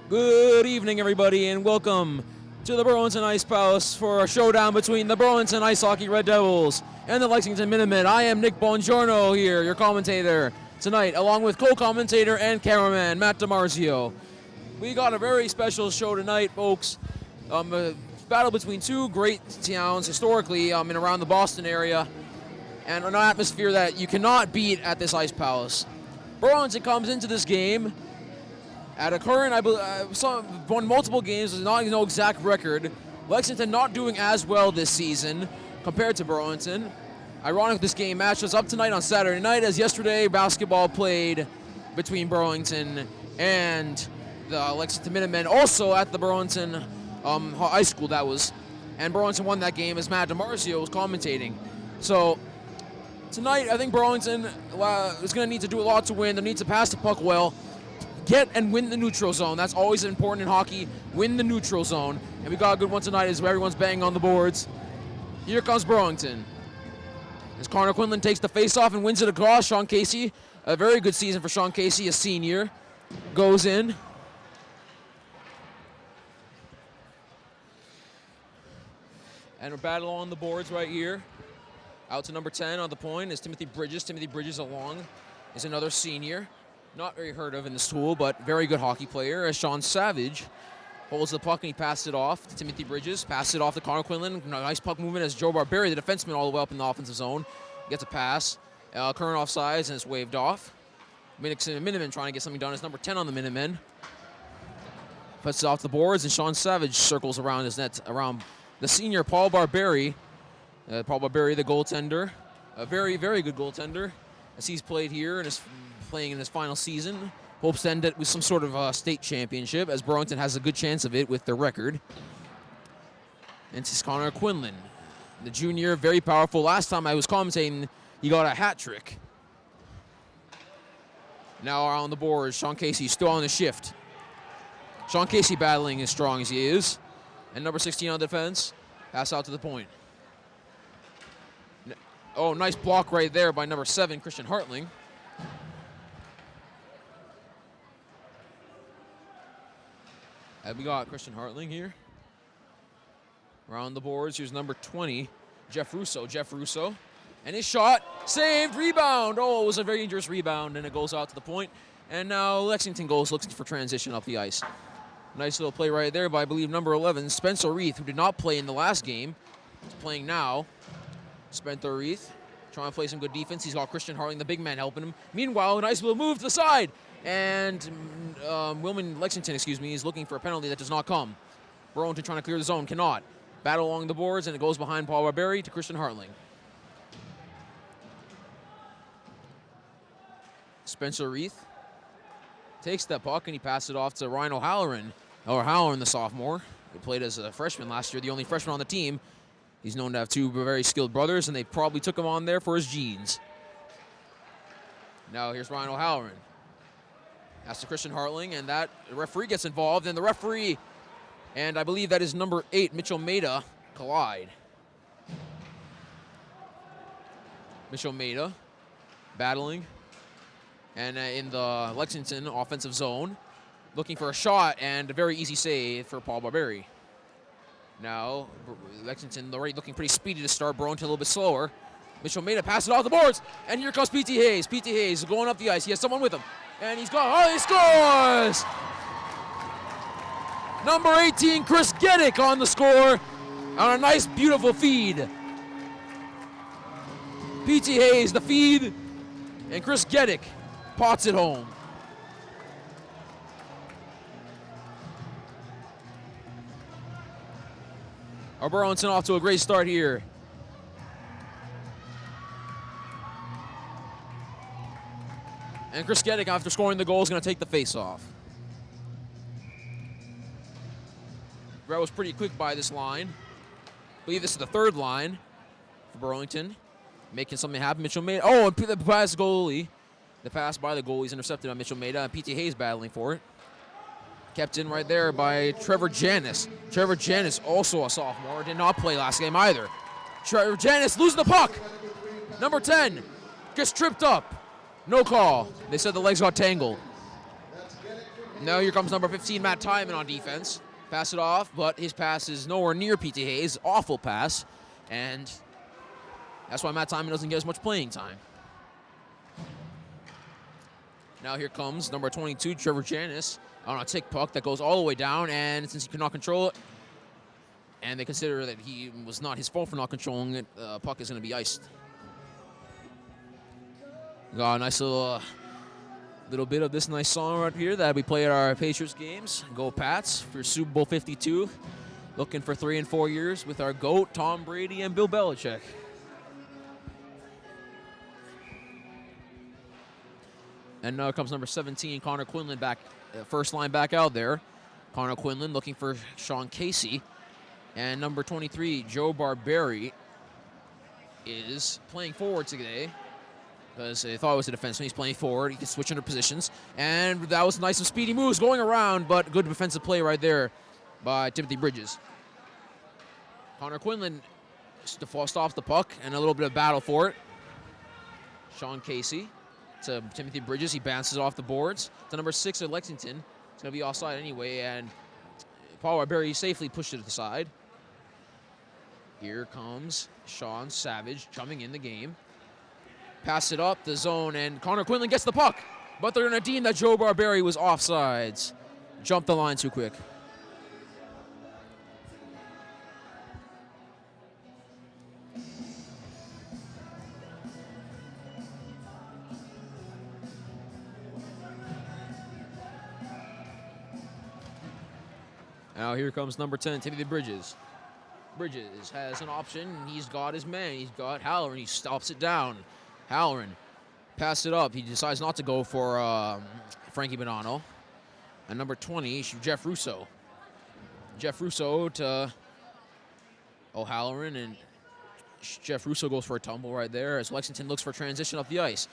Good evening, everybody, and welcome to the Burlington Ice Palace for a showdown between the Burlington Ice Hockey Red Devils and the Lexington Minutemen. I am Nick Bongiorno here, your commentator tonight, along with co-commentator and cameraman Matt DiMarzio. We got a very special show tonight, folks. A battle between two great towns historically in around the Boston area, and an atmosphere that you cannot beat at this Ice Palace. Burlington comes into this game at a current, I believe, won multiple games, does not know exact record. Lexington not doing as well this season compared to Burlington. Ironic, this game matches up tonight on Saturday night, as yesterday basketball played between Burlington and the Lexington Minutemen, also at the Burlington high school that was. And Burlington won that game as Matt DiMarzio was commentating. So tonight, I think Burlington is going to need to do a lot to win. They need to pass the puck well, get and win the neutral zone. That's always important in hockey. Win the neutral zone. And we got a good one tonight as everyone's banging on the boards. Here comes Burlington. As Connor Quinlan takes the face-off and wins it across. Sean Casey, a very good season for Sean Casey, a senior, goes in. And we're battling on the boards right here. Out to number 10 on the point is Timothy Bridges. Timothy Bridges along is another senior. Not very heard of in the school, but very good hockey player. As Sean Savage holds the puck and he passes it off to Timothy Bridges. Passes it off to Connor Quinlan. Nice puck movement as Joe Barberi, the defenseman, all the way up in the offensive zone, gets a pass. Current offsides and it's waved off. Minutemen trying to get something done. It's number 10 on the Minutemen. Puts it off the boards and Sean Savage circles around his net, around the senior Paul Barberi. Paul Barberi, the goaltender. A very, very good goaltender as he's played here and is playing in his final season. Hopes to end it with some sort of state championship, as Burlington has a good chance of it with their record. And it's Connor Quinlan, the junior, very powerful. Last time I was commentating, he got a hat trick. Now on the board, Sean Casey still on the shift. Sean Casey battling as strong as he is. And number 16 on defense, pass out to the point. Oh, nice block right there by number 7, Christian Hartling. And we got Christian Hartling here. Around the boards, here's number 20, Jeff Russo. Jeff Russo. And his shot, saved, rebound. Oh, it was a very dangerous rebound, and it goes out to the point. And now Lexington goes looking for transition up the ice. Nice little play right there by, I believe, number 11, Spencer Reith, who did not play in the last game. He's playing now. Spencer Reith trying to play some good defense. He's got Christian Hartling, the big man, helping him. Meanwhile, a nice little move to the side. And Lexington, is looking for a penalty that does not come. Burlington trying to clear the zone, cannot. Battle along the boards, and it goes behind Paul Barberi to Christian Hartling. Spencer Reith takes that puck, and he passes it off to Ryan O'Halloran. O'Halloran, the sophomore, who played as a freshman last year, the only freshman on the team. He's known to have two very skilled brothers, and they probably took him on there for his genes. Now here's Ryan O'Halloran. That's to Christian Hartling, and that referee gets involved, and the referee, and I believe that is number 8, Mitchell Maida, collide. Mitchell Maida battling, and in the Lexington offensive zone, looking for a shot, and a very easy save for Paul Barberi. Now, Lexington already looking pretty speedy to start. Burlington a little bit slower. Mitchell Maida passes it off the boards, and here comes P.T. Hayes. P.T. Hayes going up the ice. He has someone with him, and he's gone. Oh, he scores! Number 18, Chris Geddick on the score on a nice, beautiful feed. P.T. Hayes, the feed, and Chris Geddick pots it home. Our Burlington off to a great start here. And Chris Geddick, after scoring the goal, is going to take the face-off. Brett was pretty quick by this line. I believe this is the third line for Burlington. Making something happen. Mitchell Maida. Oh, and the pass goalie. The pass by the goalie is intercepted on Mitchell Maida. And P.T. Hayes battling for it. Kept in right there by Trevor Janis. Trevor Janis, also a sophomore, did not play last game either. Trevor Janis losing the puck. Number 10 gets tripped up. No call. They said the legs got tangled. Now here comes number 15, Matt Timon on defense. Pass it off, but his pass is nowhere near P.T. Hayes. Awful pass. And that's why Matt Timon doesn't get as much playing time. Now here comes number 22, Trevor Janis, on a tick puck that goes all the way down, and since he could not control it, and they consider that he was not his fault for not controlling it, puck is going to be iced. Got a nice little bit of this nice song right here that we play at our Patriots games. Go Pats for Super Bowl 52. Looking for 3 and 4 years with our GOAT, Tom Brady and Bill Belichick. And now comes number 17, Connor Quinlan, back, first line back out there. Connor Quinlan looking for Sean Casey. And number 23, Joe Barberi, is playing forward today because they thought it was a defenseman. He's playing forward. He can switch into positions. And that was nice and speedy moves going around, but good defensive play right there by Timothy Bridges. Connor Quinlan stops the puck and a little bit of battle for it. Sean Casey to Timothy Bridges. He bounces off the boards to number 6 at Lexington. It's going to be offside anyway, and Paul Barberi safely pushed it to the side. Here comes Sean Savage coming in the game. Pass it up the zone, and Connor Quinlan gets the puck, but they're going to deem that Joe Barberi was offsides. Jumped the line too quick. Now here comes number 10, Timothy Bridges. Bridges has an option. He's got his man. He's got Halloran. He stops it down. Halloran pass it up. He decides not to go for Frankie Bonanno. And number 20, Jeff Russo. Jeff Russo to O'Halloran, and Jeff Russo goes for a tumble right there as Lexington looks for transition up the ice.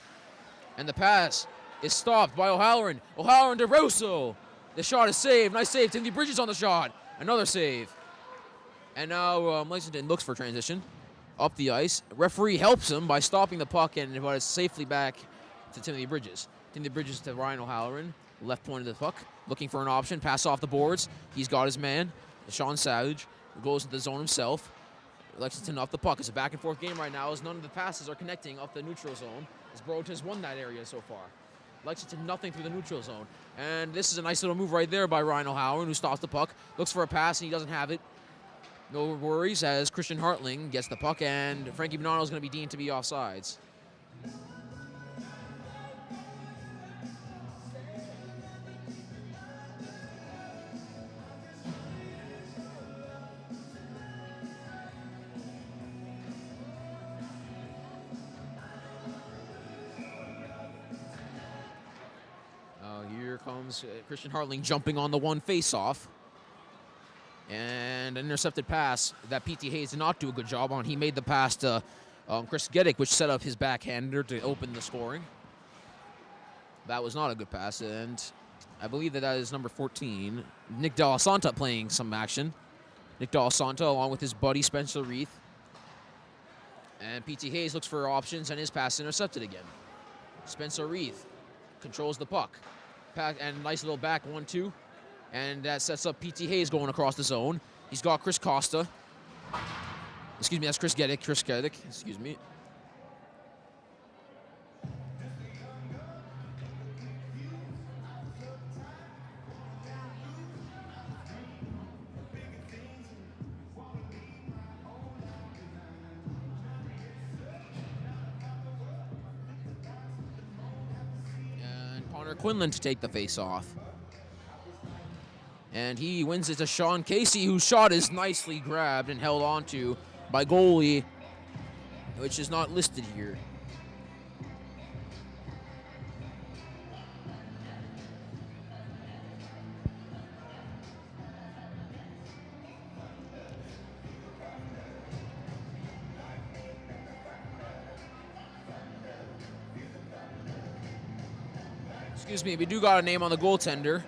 And the pass is stopped by O'Halloran. O'Halloran to Russo. The shot is saved. Nice save. Timothy Bridges on the shot. Another save. And now Lexington looks for transition up the ice. Referee helps him by stopping the puck, and but it's safely back to Timothy Bridges. Timothy Bridges to Ryan O'Halloran. Left point of the puck. Looking for an option. Pass off the boards. He's got his man. Sean Savage goes into the zone himself. Lexington off the puck. It's a back and forth game right now as none of the passes are connecting off the neutral zone, as Burlington's won that area so far. Lexington nothing through the neutral zone. And this is a nice little move right there by Ryan O'Halloran, who stops the puck, looks for a pass, and he doesn't have it. No worries as Christian Hartling gets the puck, and Frankie Bonanno is going to be deemed to be offsides. Here comes Christian Hartling jumping on the one face-off. And an intercepted pass that P.T. Hayes did not do a good job on. He made the pass to Chris Geddick, which set up his backhander to open the scoring. That was not a good pass, and I believe that is number 14, Nick D'Alessanta, playing some action. Nick D'Alessanta along with his buddy Spencer Reith. And P.T. Hayes looks for options, and his pass intercepted again. Spencer Reith controls the puck. And nice little back 1-2. And that sets up P.T. Hayes going across the zone. He's got Chris Costa. Excuse me, that's Chris Geddick. Chris Geddick, excuse me. Connor Quinlan to take the face-off. And he wins it to Sean Casey, whose shot is nicely grabbed and held onto by goalie, which is not listed here. Excuse me, we do got a name on the goaltender.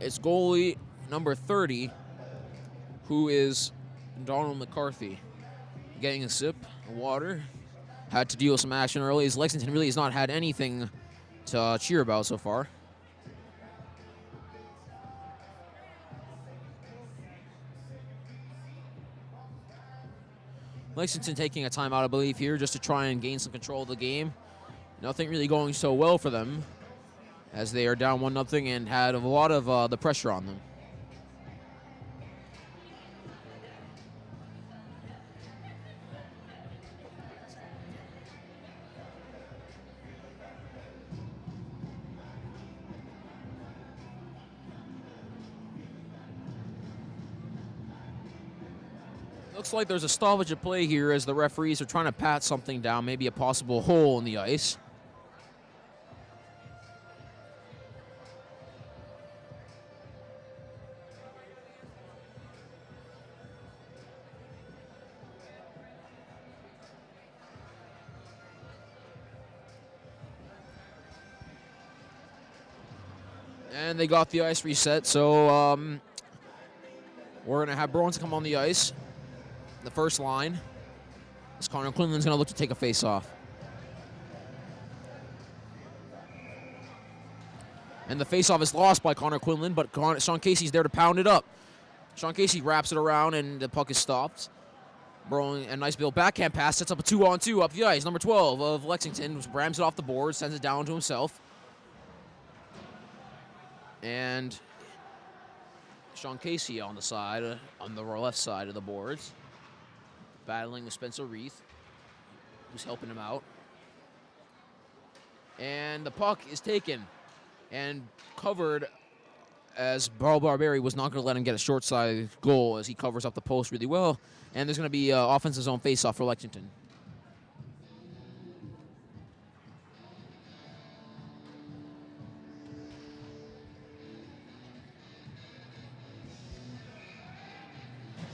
It's goalie number 30, who is Donald McCarthy. Getting a sip of water. Had to deal with some action early, as Lexington really has not had anything to cheer about so far. Lexington taking a timeout, I believe, here just to try and gain some control of the game. Nothing really going so well for them as they are down 1-0 and had a lot of the pressure on them. Looks like there's a stoppage of play here as the referees are trying to pat something down, maybe a possible hole in the ice. And they got the ice reset, so we're going to have Burlington come on the ice. The first line. As Connor Quinlan's going to look to take a face-off. And the face-off is lost by Connor Quinlan, but Sean Casey's there to pound it up. Sean Casey wraps it around, and the puck is stopped. A nice Bill backhand pass sets up a 2-on-2 up the ice. Number 12 of Lexington rams it off the board, sends it down to himself. And Sean Casey on the side, on the left side of the boards, battling with Spencer Reith, who's helping him out. And the puck is taken and covered as Paul Barberi was not going to let him get a short side goal as he covers up the post really well. And there's going to be offensive zone face-off for Lexington.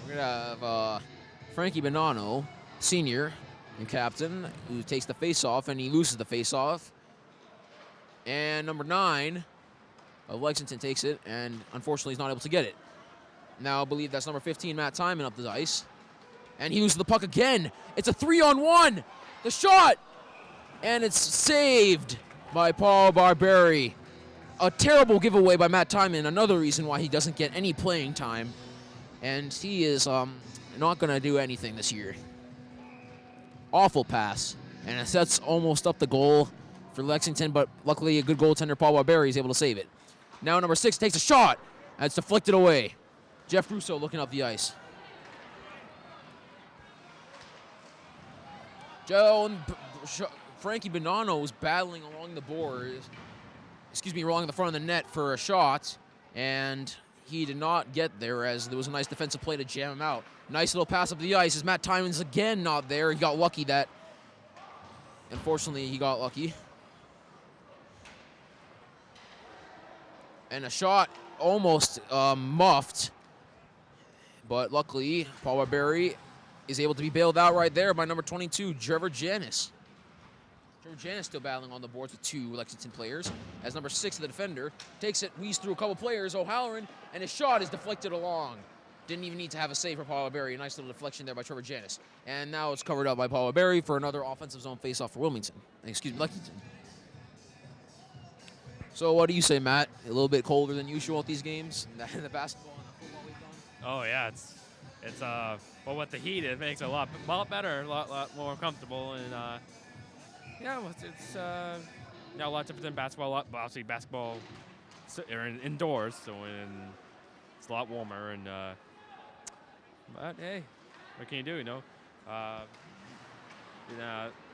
We're going to have Frankie Bonanno, senior and captain, who takes the face-off, and he loses the face-off. And number 9 of Lexington takes it, and unfortunately he's not able to get it. Now I believe that's number 15, Matt Timon, up the ice. And he loses the puck again. It's a 3-on-1. The shot! And it's saved by Paul Barberi. A terrible giveaway by Matt Timon, another reason why he doesn't get any playing time. And he is not going to do anything this year. Awful pass. And it sets almost up the goal for Lexington, but luckily a good goaltender, Paul Barberi, is able to save it. Now number 6 takes a shot, and it's deflected away. Jeff Russo looking up the ice. Frankie Bonanno was battling along the boards, along the front of the net for a shot, and he did not get there as there was a nice defensive play to jam him out. Nice little pass up the ice as Matt Timon's again not there. He got lucky that, unfortunately, he got lucky. And a shot almost muffed, but luckily Paul Barberi is able to be bailed out right there by number 22, Trevor Janis. Trevor Janis still battling on the boards with 2 Lexington players, as number 6, the defender, takes it, weaves through a couple players, O'Halloran, and his shot is deflected along. Didn't even need to have a save for Paul Barberi. A nice little deflection there by Trevor Janis. And now it's covered up by Paul Barberi for another offensive zone face-off for Lexington. So what do you say, Matt? A little bit colder than usual at these games, the basketball and the football week on? Oh yeah, it's well, with the heat, it makes it a lot better, a lot more comfortable, and yeah, it's a lot different than basketball. Obviously, basketball are indoors, so it's a lot warmer, and but hey, what can you do?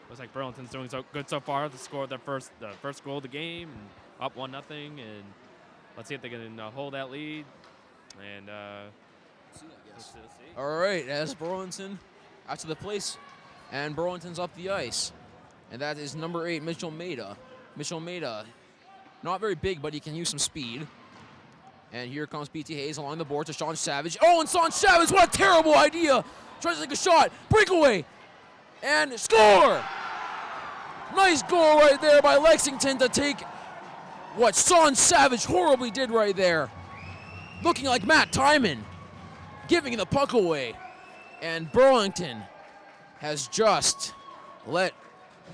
Looks like Burlington's doing so good so far to score the first goal of the game, and up 1-0, and let's see if they can hold that lead. And all right, as Burlington out to the place, and Burlington's up the ice, and that is number 8, Mitchell Maida. Mitchell Maida, not very big, but he can use some speed. And here comes P.T. Hayes along the board to Sean Savage. Oh, and Sean Savage, what a terrible idea! Tries to take a shot, breakaway, and score! Nice goal right there by Lexington to take what Sean Savage horribly did right there. Looking like Matt Timon, giving the puck away. And Burlington has just let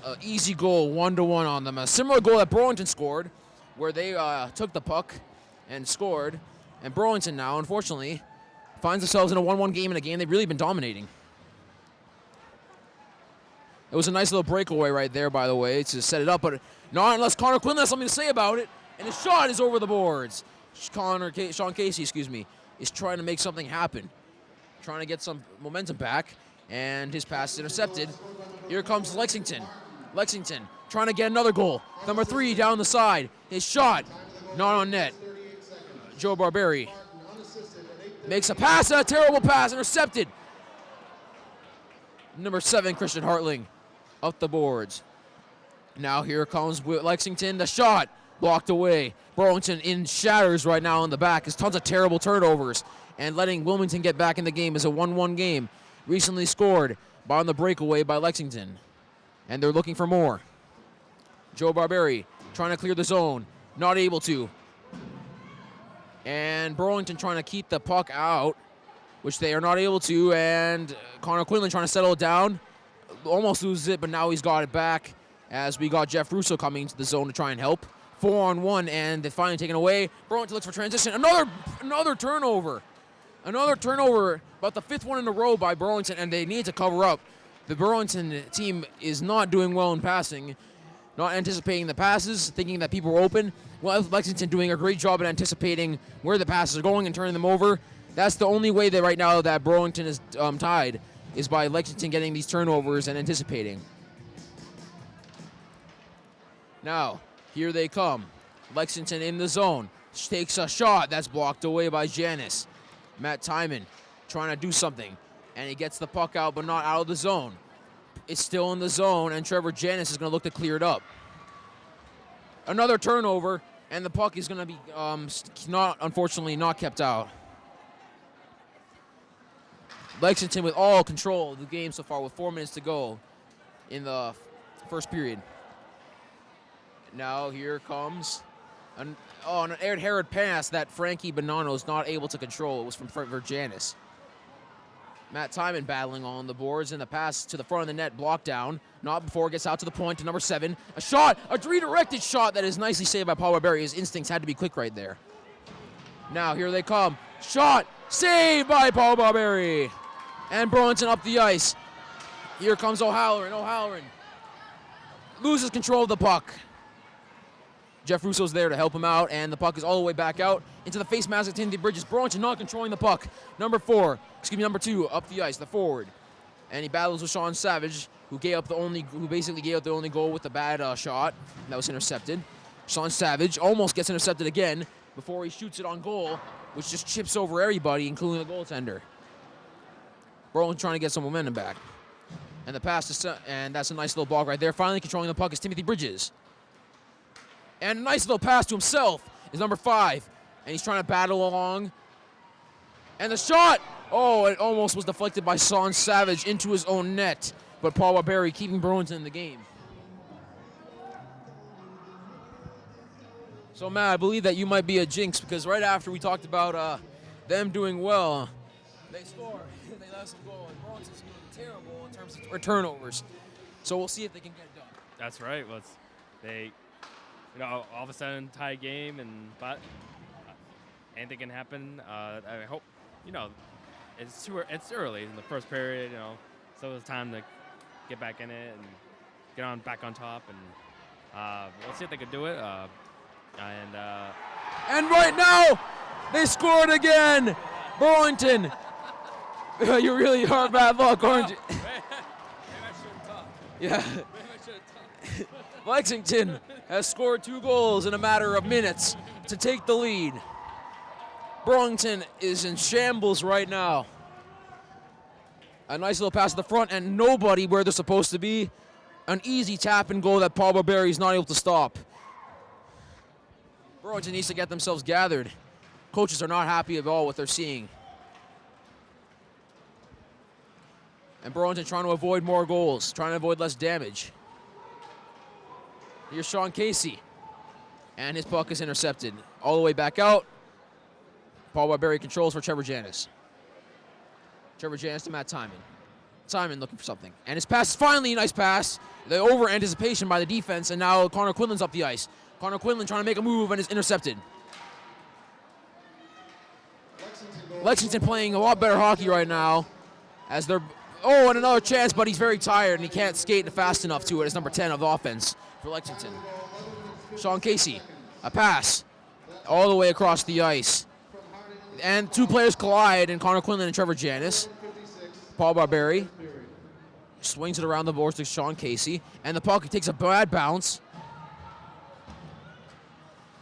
an easy goal 1-1 on them. A similar goal that Burlington scored, where they took the puck and scored. And Burlington now, unfortunately, finds themselves in a 1-1 game in a game they've really been dominating. It was a nice little breakaway right there, by the way, to set it up, but not unless Connor Quinlan has something to say about it. And his shot is over the boards. Sean Casey, is trying to make something happen, trying to get some momentum back, and his pass is intercepted. Here comes Lexington. Lexington trying to get another goal. Number 3 down the side. His shot, not on net. Joe Barberi makes a pass, a terrible pass, intercepted. Number 7, Christian Hartling, up the boards. Now here comes Lexington. The shot blocked away. Burlington in shatters right now in the back. There's tons of terrible turnovers. And letting Wilmington get back in the game is a 1-1 game. Recently scored on the breakaway by Lexington. And they're looking for more. Joe Barberi trying to clear the zone. Not able to. And Burlington trying to keep the puck out, which they are not able to. And Connor Quinlan trying to settle it down. Almost loses it, but now he's got it back as we got Jeff Russo coming into the zone to try and help. 4-on-1, and they finally taken away. Burlington looks for transition. Another turnover. Another turnover, about the 5th one in a row by Burlington, and they need to cover up. The Burlington team is not doing well in passing, not anticipating the passes, thinking that people were open. Well, Lexington doing a great job at anticipating where the passes are going and turning them over. That's the only way that right now that Burlington is tied, is by Lexington getting these turnovers and anticipating. Now, here they come. Lexington in the zone. Takes a shot that's blocked away by Janis. Matt Timon trying to do something. And he gets the puck out, but not out of the zone. It's still in the zone, and Trevor Janis is going to look to clear it up. Another turnover, and the puck is going to be, unfortunately, not kept out. Lexington with all control of the game so far with 4 minutes to go in the first period. Now here comes an Aaron Herod pass that Frankie Bonanno is not able to control. It was from Verjanis. Matt Timon battling on the boards, and the pass to the front of the net blocked down. Not before it gets out to the point to number 7. A shot, a redirected shot that is nicely saved by Paul Barberi. His instincts had to be quick right there. Now here they come. Shot, saved by Paul Barberi. And Burlington up the ice. Here comes O'Halloran. O'Halloran loses control of the puck. Jeff Russo's there to help him out, and the puck is all the way back out into the face mask of Timothy Bridges. Burlington not controlling the puck. Number 2 up the ice, the forward. And he battles with Sean Savage, who basically gave up the only goal with the bad shot that was intercepted. Sean Savage almost gets intercepted again before he shoots it on goal, which just chips over everybody, including the goaltender. Burlington trying to get some momentum back. And the pass and that's a nice little block right there. Finally controlling the puck is Timothy Bridges. And a nice little pass to himself is number 5. And he's trying to battle along. And the shot! Oh, it almost was deflected by Sean Savage into his own net. But Paul Barberi keeping Burlington in the game. So, Matt, I believe that you might be a jinx, because right after we talked about them doing well, they score. They let us go. And Burlington's doing terrible in terms of turnovers. So we'll see if they can get it done. That's right. All of a sudden tie game, but anything can happen. I hope, it's early in the first period, so it's time to get back in it and get back on top, and we'll see if they can do it. And right now, they scored again. Burlington, you really are bad luck, aren't you? Yeah. Lexington has scored 2 goals in a matter of minutes to take the lead. Burlington is in shambles right now. A nice little pass to the front, and nobody where they're supposed to be. An easy tap and goal that Paul Barberi is not able to stop. Burlington needs to get themselves gathered. Coaches are not happy at all what they're seeing. And Burlington trying to avoid more goals, trying to avoid less damage. Here's Sean Casey. And his puck is intercepted. All the way back out. Paul Barberi controls for Trevor Janis. Trevor Janis to Matt Timon. Timon looking for something. And his pass is finally a nice pass. The over-anticipation by the defense, and now Connor Quinlan's up the ice. Connor Quinlan trying to make a move and is intercepted. Lexington playing a lot better hockey right now as they're Oh, and another chance, but he's very tired and he can't skate fast enough to it as number 10 of the offense for Lexington. Sean Casey, a pass all the way across the ice. And two players collide in Connor Quinlan and Trevor Janis. Paul Barberi swings it around the boards to Sean Casey, and the puck takes a bad bounce.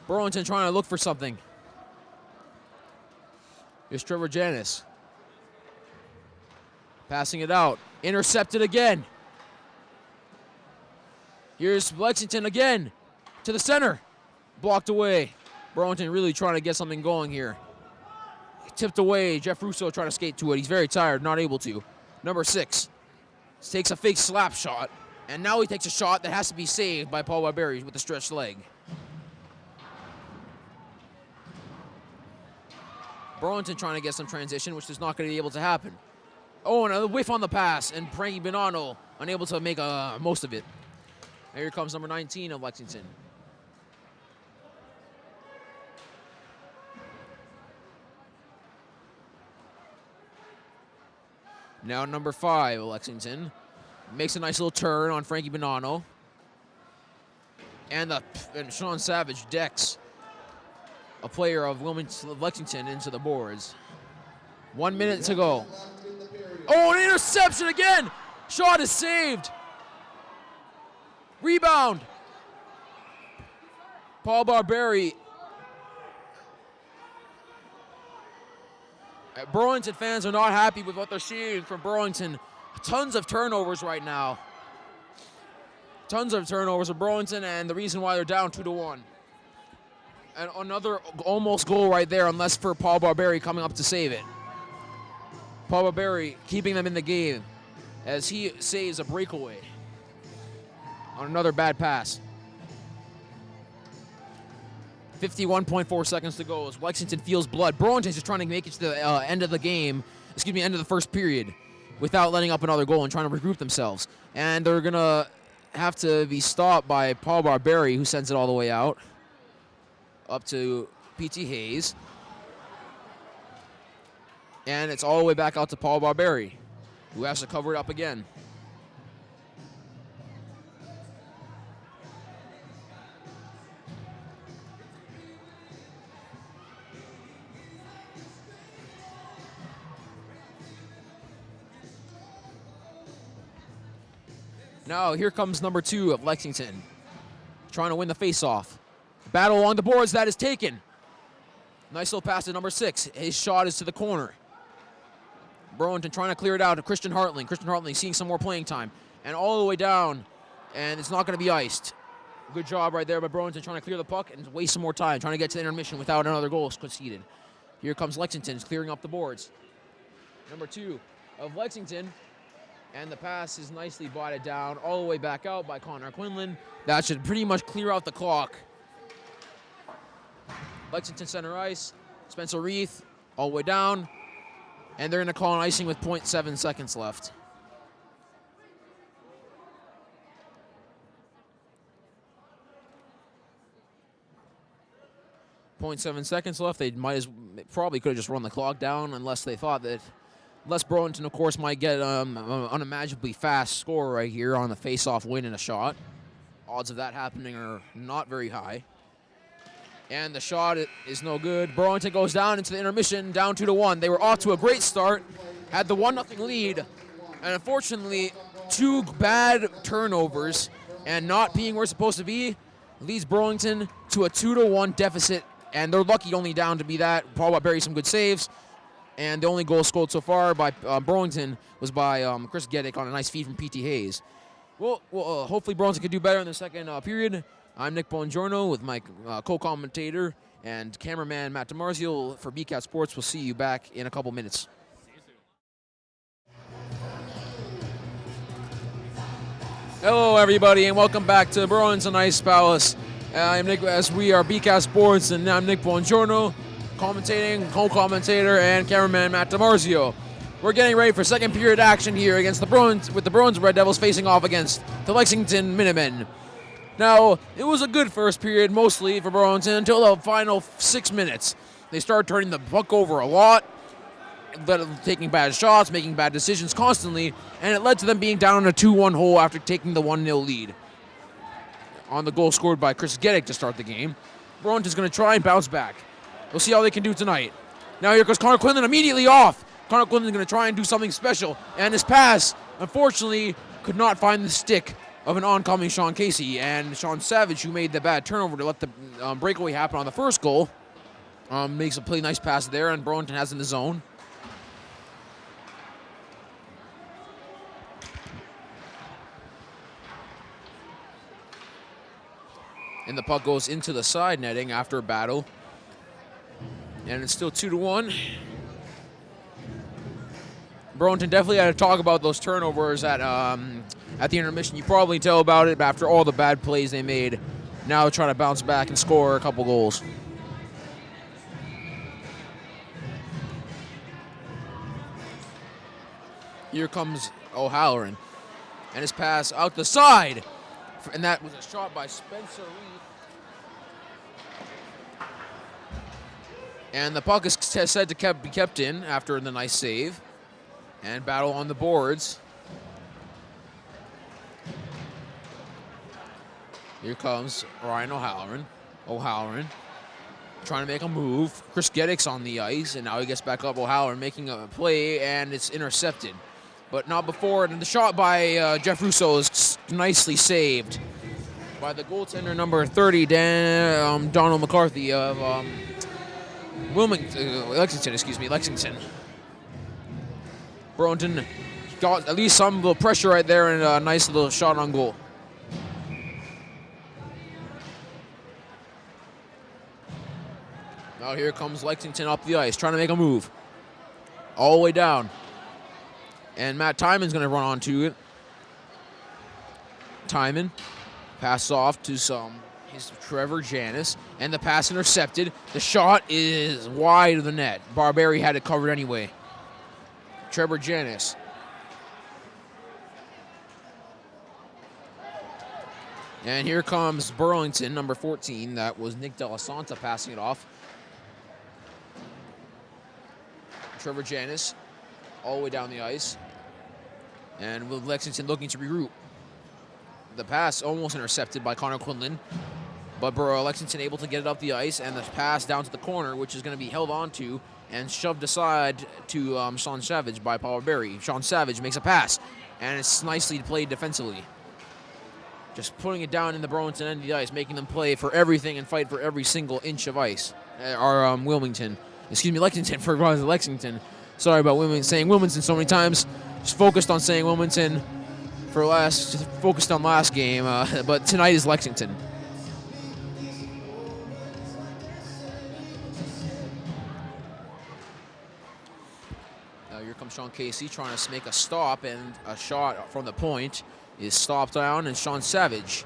Burlington trying to look for something. Here's Trevor Janis. Passing it out. Intercepted again. Here's Lexington again. To the center. Blocked away. Burlington really trying to get something going here. Tipped away. Jeff Russo trying to skate to it. He's very tired, not able to. Number 6 takes a fake slap shot. And now he takes a shot that has to be saved by Paul Barberi with a stretched leg. Burlington trying to get some transition, which is not going to be able to happen. Oh, and a whiff on the pass, and Frankie Bonanno unable to make most of it. And here comes number 19 of Lexington. Now number 5 of Lexington makes a nice little turn on Frankie Bonanno. And Sean Savage decks a player of Lexington into the boards. 1 minute to go. Oh, an interception again! Shot is saved. Rebound. Paul Barberi. Burlington fans are not happy with what they're seeing from Burlington. Tons of turnovers right now. Tons of turnovers of Burlington, and the reason why they're down 2-1. And another almost goal right there, unless for Paul Barberi coming up to save it. Paul Barberi keeping them in the game as he saves a breakaway on another bad pass. 51.4 seconds to go as Lexington feels blood. Burlington's just trying to make it to the end of the game, end of the first period, without letting up another goal and trying to regroup themselves. And they're going to have to be stopped by Paul Barberi, who sends it all the way out, up to P.T. Hayes. And it's all the way back out to Paul Barberi, who has to cover it up again. Now here comes number 2 of Lexington, trying to win the faceoff. Battle along the boards, that is taken. Nice little pass to number 6. His shot is to the corner. Burlington trying to clear it out to Christian Hartling. Christian Hartling seeing some more playing time. And all the way down, and it's not going to be iced. Good job right there by Burlington trying to clear the puck and waste some more time, trying to get to the intermission without another goal conceded. Here comes Lexington, clearing up the boards. Number 2 of Lexington. And the pass is nicely botted down all the way back out by Connor Quinlan. That should pretty much clear out the clock. Lexington center ice. Spencer Reith all the way down. And they're going to call an icing with 0.7 seconds left. .7 seconds left. They probably could have just run the clock down unless they thought that. Les Burlington, of course, might get an unimaginably fast score right here on the face-off win and a shot. Odds of that happening are not very high. And the shot is no good. Burlington goes down into the intermission, down 2-1. They were off to a great start, had the 1-0 lead, and unfortunately, 2 bad turnovers and not being where it's supposed to be leads Burlington to a 2-1 deficit, and they're lucky only down to be that. Paul Barberi some good saves. And the only goal scored so far by Burlington was by Chris Geddick on a nice feed from P.T. Hayes. Well, hopefully Burlington could do better in the second period. I'm Nick Bongiorno with my co-commentator and cameraman Matt DiMarzio for BCAT Sports. We'll see you back in a couple minutes. Hello, everybody, and welcome back to Burlington Ice Palace. I'm Nick, as we are BCAT Sports, and I'm Nick Bongiorno, commentating, co-commentator, and cameraman Matt DiMarzio. We're getting ready for second period action here against the Bruins, with the Bruins Red Devils facing off against the Lexington Minutemen. Now, it was a good first period, mostly for Burlington, until the final 6 minutes. They started turning the puck over a lot, taking bad shots, making bad decisions constantly, and it led to them being down on a 2-1 hole after taking the 1-0 lead. On the goal scored by Chris Geddick to start the game, Burlington's going to try and bounce back. We'll see how they can do tonight. Now here goes Connor Quinlan immediately off. Connor Quinlan's going to try and do something special, and his pass, unfortunately, could not find the stick of an oncoming Sean Casey. And Sean Savage, who made the bad turnover to let the breakaway happen on the first goal, makes a pretty nice pass there, and Burlington has in the zone. And the puck goes into the side netting after a battle. And it's still 2-1. Burlington definitely had to talk about those turnovers at the intermission. You probably tell about it after all the bad plays they made. Now trying to bounce back and score a couple goals. Here comes O'Halloran. And his pass out the side. And that was a shot by Spencer Reed. And the puck is said to be kept in after the nice save. And battle on the boards. Here comes Ryan O'Halloran. O'Halloran trying to make a move. Chris Geddick's on the ice, and now he gets back up. O'Halloran making a play, and it's intercepted. But not before. And the shot by Jeff Russo is nicely saved by the goaltender number 30, Donald McCarthy of Lexington. Burlington got at least some little pressure right there and a nice little shot on goal. Now here comes Lexington up the ice, trying to make a move. All the way down. And Matt Tyman's going to run onto it. Tyman passes off to his Trevor Janis, and the pass intercepted. The shot is wide of the net. Barberi had it covered anyway. Trevor Janis. And here comes Burlington, number 14. That was Nick Delasanta passing it off. Trevor Janis all the way down the ice. And with Lexington looking to regroup. The pass almost intercepted by Connor Quinlan. But Lexington able to get it up the ice, and the pass down to the corner, which is going to be held onto and shoved aside to Sean Savage by Paul Berry. Sean Savage makes a pass, and it's nicely played defensively. Just putting it down in the Burlington end of the ice, making them play for everything and fight for every single inch of ice. Lexington for Lexington. Sorry about saying Wilmington so many times. Just focused on saying Wilmington just focused on last game, but tonight is Lexington. Here comes Sean Casey trying to make a stop, and a shot from the point is stopped down, and Sean Savage.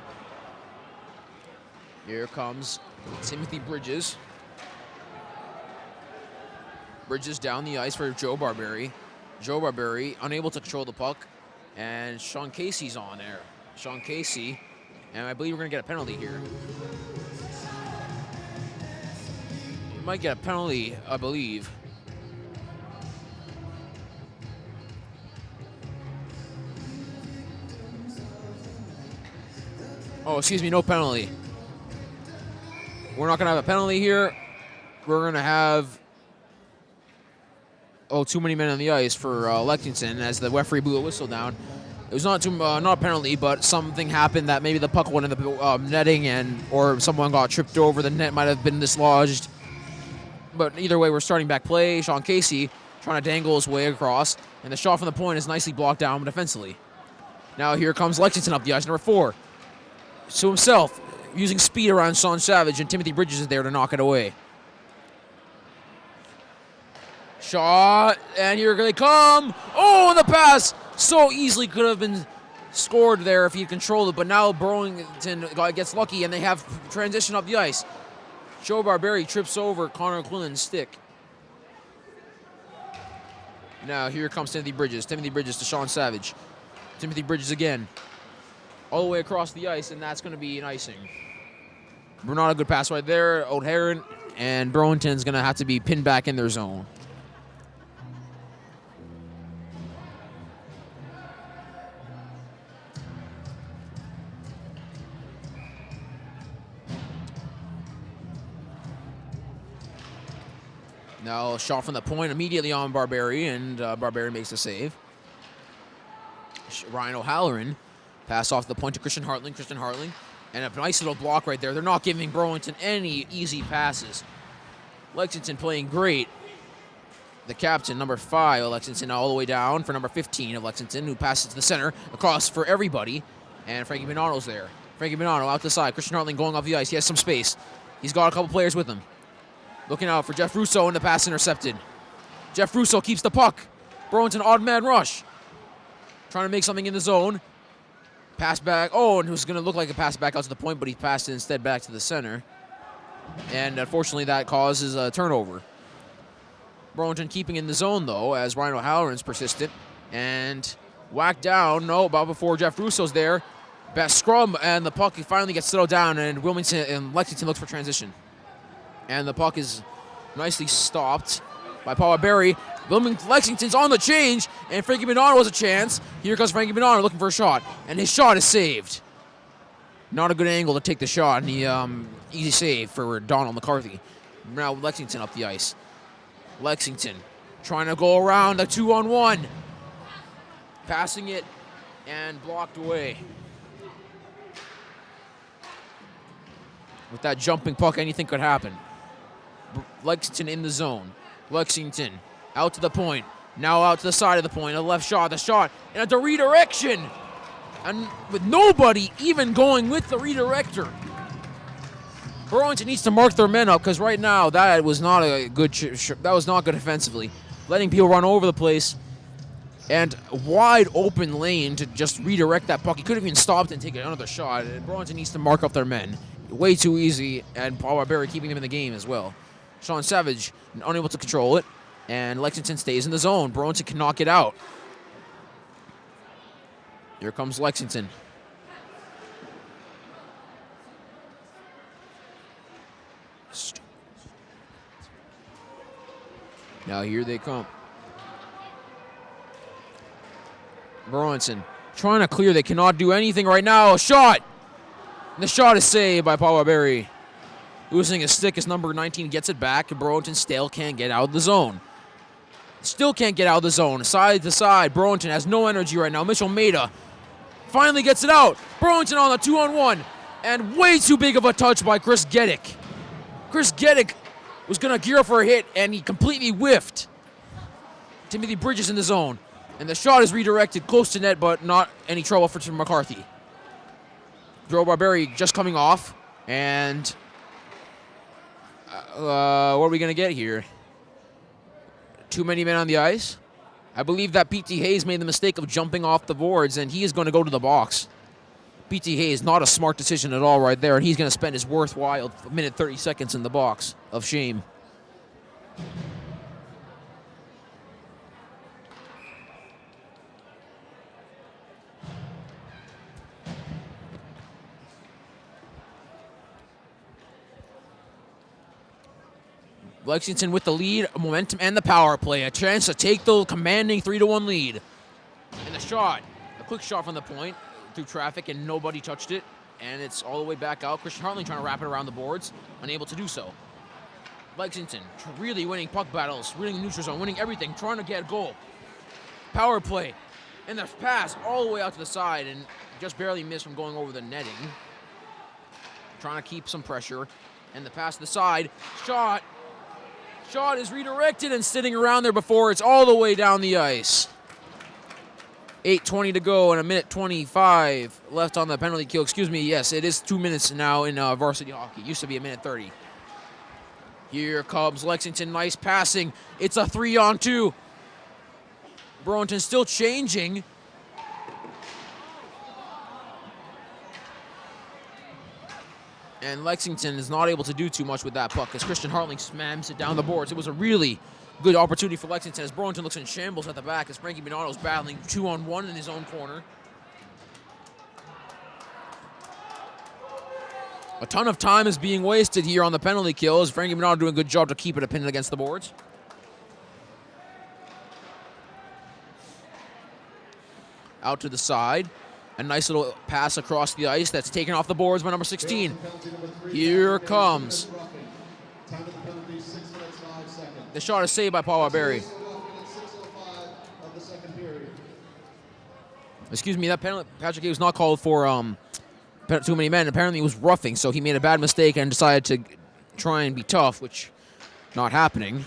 Here comes Timothy Bridges. Bridges down the ice for Joe Barberi. Joe Barberi unable to control the puck, and Sean Casey's on there. Sean Casey, and I believe we're going to get a penalty here. We might get a penalty, I believe. Oh, excuse me, no penalty. We're not going to have a penalty here. We're going to have, too many men on the ice for Lexington as the referee blew a whistle down. It was not a penalty, but something happened that maybe the puck went in the netting or someone got tripped over. The net might have been dislodged. But either way, we're starting back play. Sean Casey trying to dangle his way across, and the shot from the point is nicely blocked down defensively. Now here comes Lexington up the ice, number 4. To himself, using speed around Sean Savage, and Timothy Bridges is there to knock it away. Shot, and here they come. Oh, and the pass so easily could have been scored there if he controlled it, but now Burlington gets lucky, and they have transition up the ice. Joe Barberi trips over Connor Quinlan's stick. Now here comes Timothy Bridges. Timothy Bridges to Sean Savage. Timothy Bridges again. All the way across the ice, and that's going to be an icing. Not a good pass right there. O'Halloran, and Burlington's going to have to be pinned back in their zone. Now, shot from the point immediately on Barberi, and Barberi makes the save. Ryan O'Halloran pass off the point to Christian Hartling. Christian Hartling, and a nice little block right there. They're not giving Burlington any easy passes. Lexington playing great. The captain, number 5 of Lexington, all the way down for number 15 of Lexington, who passes to the center, across for everybody. And Frankie Bonanno's there. Frankie Bonanno out the side. Christian Hartling going off the ice. He has some space. He's got a couple players with him. Looking out for Jeff Russo, and the pass intercepted. Jeff Russo keeps the puck. Burlington odd man rush. Trying to make something in the zone. Pass back. Oh, and it was going to look like a pass back out to the point, but he passed it instead back to the center. And unfortunately, that causes a turnover. Burlington keeping in the zone, though, as Ryan O'Halloran's persistent. And whacked down. No, about before Jeff Russo's there. Best scrum, and the puck finally gets settled down, and Wilmington and Lexington looks for transition. And the puck is nicely stopped by Paul Barry. Lexington's on the change, and Frankie Bonanno has a chance. Here comes Frankie Bonanno looking for a shot, and his shot is saved. Not a good angle to take the shot, and the easy save for Donald McCarthy. Now Lexington up the ice. Lexington trying to go around a 2-on-1. Passing it and blocked away. With that jumping puck, anything could happen. Lexington in the zone. Lexington out to the point. Now out to the side of the point. A left shot. The shot and a redirection. And with nobody even going with the redirector. Burlington needs to mark their men up, because right now that was not a good. That was not good offensively. Letting people run over the place, and wide open lane to just redirect that puck. He could have even stopped and taken another shot. And Burlington needs to mark up their men. Way too easy, and Paul Barberry keeping them in the game as well. Sean Savage unable to control it, and Lexington stays in the zone. Burlington cannot get out. Here comes Lexington. Now here they come. Burlington trying to clear. They cannot do anything right now. A shot. And the shot is saved by Paul Barberry. Losing his stick as number 19 gets it back, and Burlington still can't get out of the zone. Still can't get out of the zone. Side to side. Burlington has no energy right now. Mitchell Maida finally gets it out. Burlington on the 2-on-1. And way too big of a touch by Chris Geddick. Chris Geddick was going to gear up for a hit, and he completely whiffed. Timothy Bridges in the zone. And the shot is redirected close to net, but not any trouble for Tim McCarthy. Joe Barberry just coming off. And what are we going to get here? Too many men on the ice. I believe that P.T. Hayes made the mistake of jumping off the boards, and he is going to go to the box. P.T. Hayes, not a smart decision at all right there, and he's going to spend his worthwhile minute 30 seconds in the box of shame. Lexington with the lead, momentum, and the power play. A chance to take the commanding 3-1 lead. And the shot, a quick shot from the point through traffic, and nobody touched it. And it's all the way back out. Christian Hartling trying to wrap it around the boards, unable to do so. Lexington really winning puck battles, winning the neutral zone, winning everything, trying to get a goal. Power play, and the pass all the way out to the side, and just barely missed from going over the netting. Trying to keep some pressure, and the pass to the side. Shot is redirected and sitting around there before it's all the way down the ice. 8:20 to go and a minute 25 left on the penalty kill. Excuse me, yes, it is 2 minutes now in varsity hockey. It used to be a minute 30. Here comes Lexington, nice passing. It's a 3-on-2. Burlington still changing. And Lexington is not able to do too much with that puck as Christian Hartling slams it down the boards. It was a really good opportunity for Lexington as Burlington looks in shambles at the back as Frankie Bonanno's battling 2-on-1 in his own corner. A ton of time is being wasted here on the penalty kill as Frankie Bonanno doing a good job to keep it a pin against the boards. Out to the side. A nice little pass across the ice that's taken off the boards by number 16. Here comes The shot is saved by Paul Barberry. Excuse me, that penalty, Patrick Gay was not called for too many men. Apparently, he was roughing, so he made a bad mistake and decided to try and be tough, which not happening.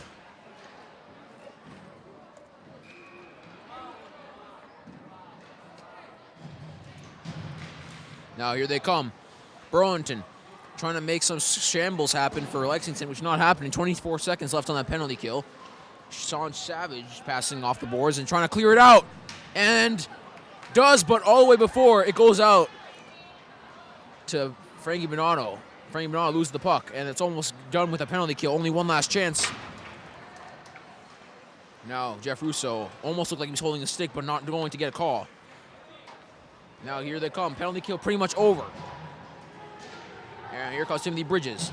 Now here they come. Burlington trying to make some shambles happen for Lexington, which is not happening. 24 seconds left on that penalty kill. Sean Savage passing off the boards and trying to clear it out. And does, but all the way before it goes out to Frankie Bonanno. Frankie Bonanno loses the puck, and it's almost done with a penalty kill. Only one last chance. Now Jeff Russo almost looked like he was holding a stick, but not going to get a call. Now here they come. Penalty kill pretty much over. And here comes Timothy Bridges.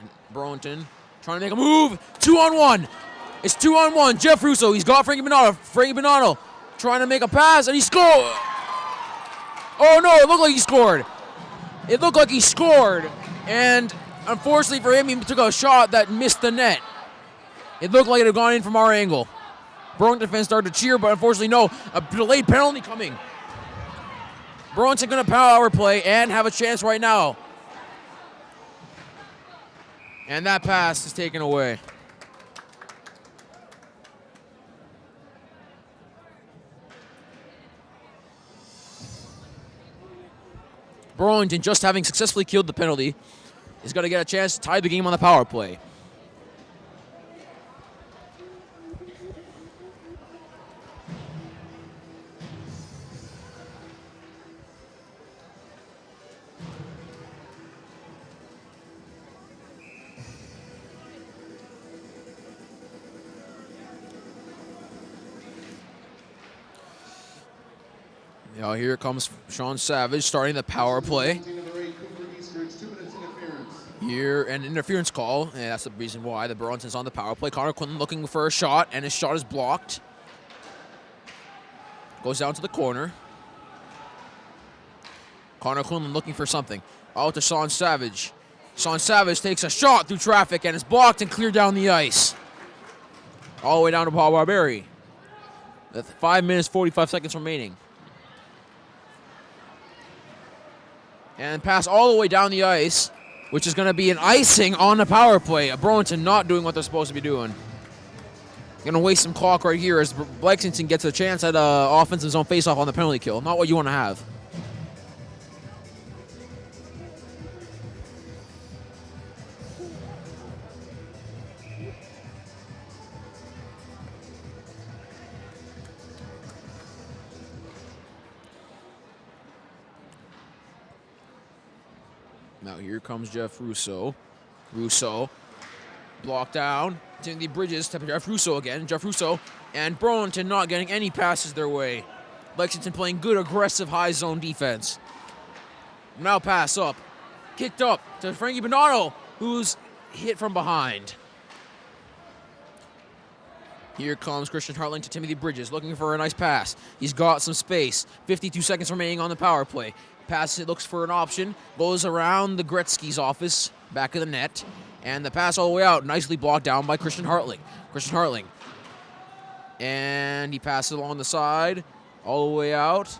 And Burlington trying to make a move. 2-on-1. It's 2-on-1. Jeff Russo. He's got Frankie Bonanno. Frankie Bonanno trying to make a pass, and he scored. Oh no! It looked like he scored. It looked like he scored, and unfortunately for him, he took a shot that missed the net. It looked like it had gone in from our angle. Burlington fans started to cheer, but unfortunately, no. A delayed penalty coming. Burlington going to power play and have a chance right now. And that pass is taken away. Burlington, just having successfully killed the penalty, is going to get a chance to tie the game on the power play. Now here comes Sean Savage starting the power play. Here, an interference call, and that's the reason why the Burlington's on the power play. Connor Quinlan looking for a shot, and his shot is blocked. Goes down to the corner. Connor Quinlan looking for something. Out to Sean Savage. Sean Savage takes a shot through traffic and is blocked and cleared down the ice. All the way down to Paul Barberry. With 5 minutes, 45 seconds remaining. And pass all the way down the ice, which is going to be an icing on the power play. Burlington not doing what they're supposed to be doing. Going to waste some clock right here as Lexington gets a chance at an offensive zone faceoff on the penalty kill. Not what you want to have. Now here comes Jeff Russo. Russo blocked down. Timothy Bridges to Jeff Russo again. Jeff Russo and Burlington not getting any passes their way. Lexington playing good, aggressive, high zone defense. Now pass up. Kicked up to Frankie Bonanno, who's hit from behind. Here comes Christian Hartling to Timothy Bridges, looking for a nice pass. He's got some space. 52 seconds remaining on the power play. Pass, it looks for an option. Goes around the Gretzky's office, back of the net. And the pass all the way out, nicely blocked down by Christian Hartling. Christian Hartling. And he passes along the side, all the way out.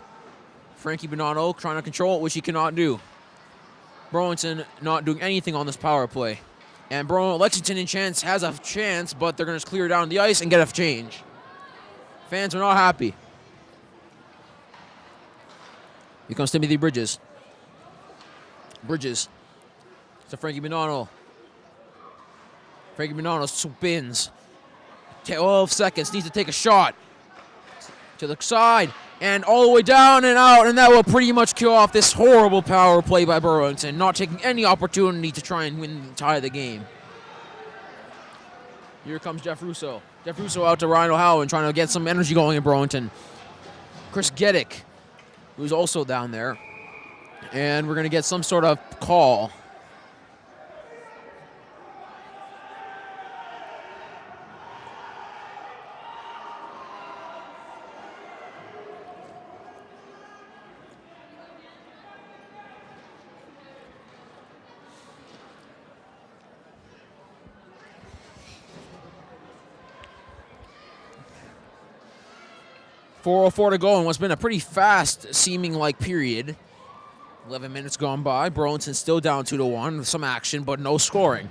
Frankie Bonanno trying to control it, which he cannot do. Burlington not doing anything on this power play. And Lexington has a chance, but they're going to clear down the ice and get a change. Fans are not happy. Here comes Timothy Bridges. Bridges to Frankie Bonanno. Frankie Bonanno spins. 12 seconds, needs to take a shot. To the side, and all the way down and out, and that will pretty much kill off this horrible power play by Burlington, not taking any opportunity to try and tie the game. Here comes Jeff Russo. Jeff Russo out to Ryan O'Halloran, trying to get some energy going in Burlington. Chris Geddick, who's also down there. And we're going to get some sort of call. 4:04 to go in what's been a pretty fast seeming like period. 11 minutes gone by. Burlington still down 2-1 with some action, but no scoring.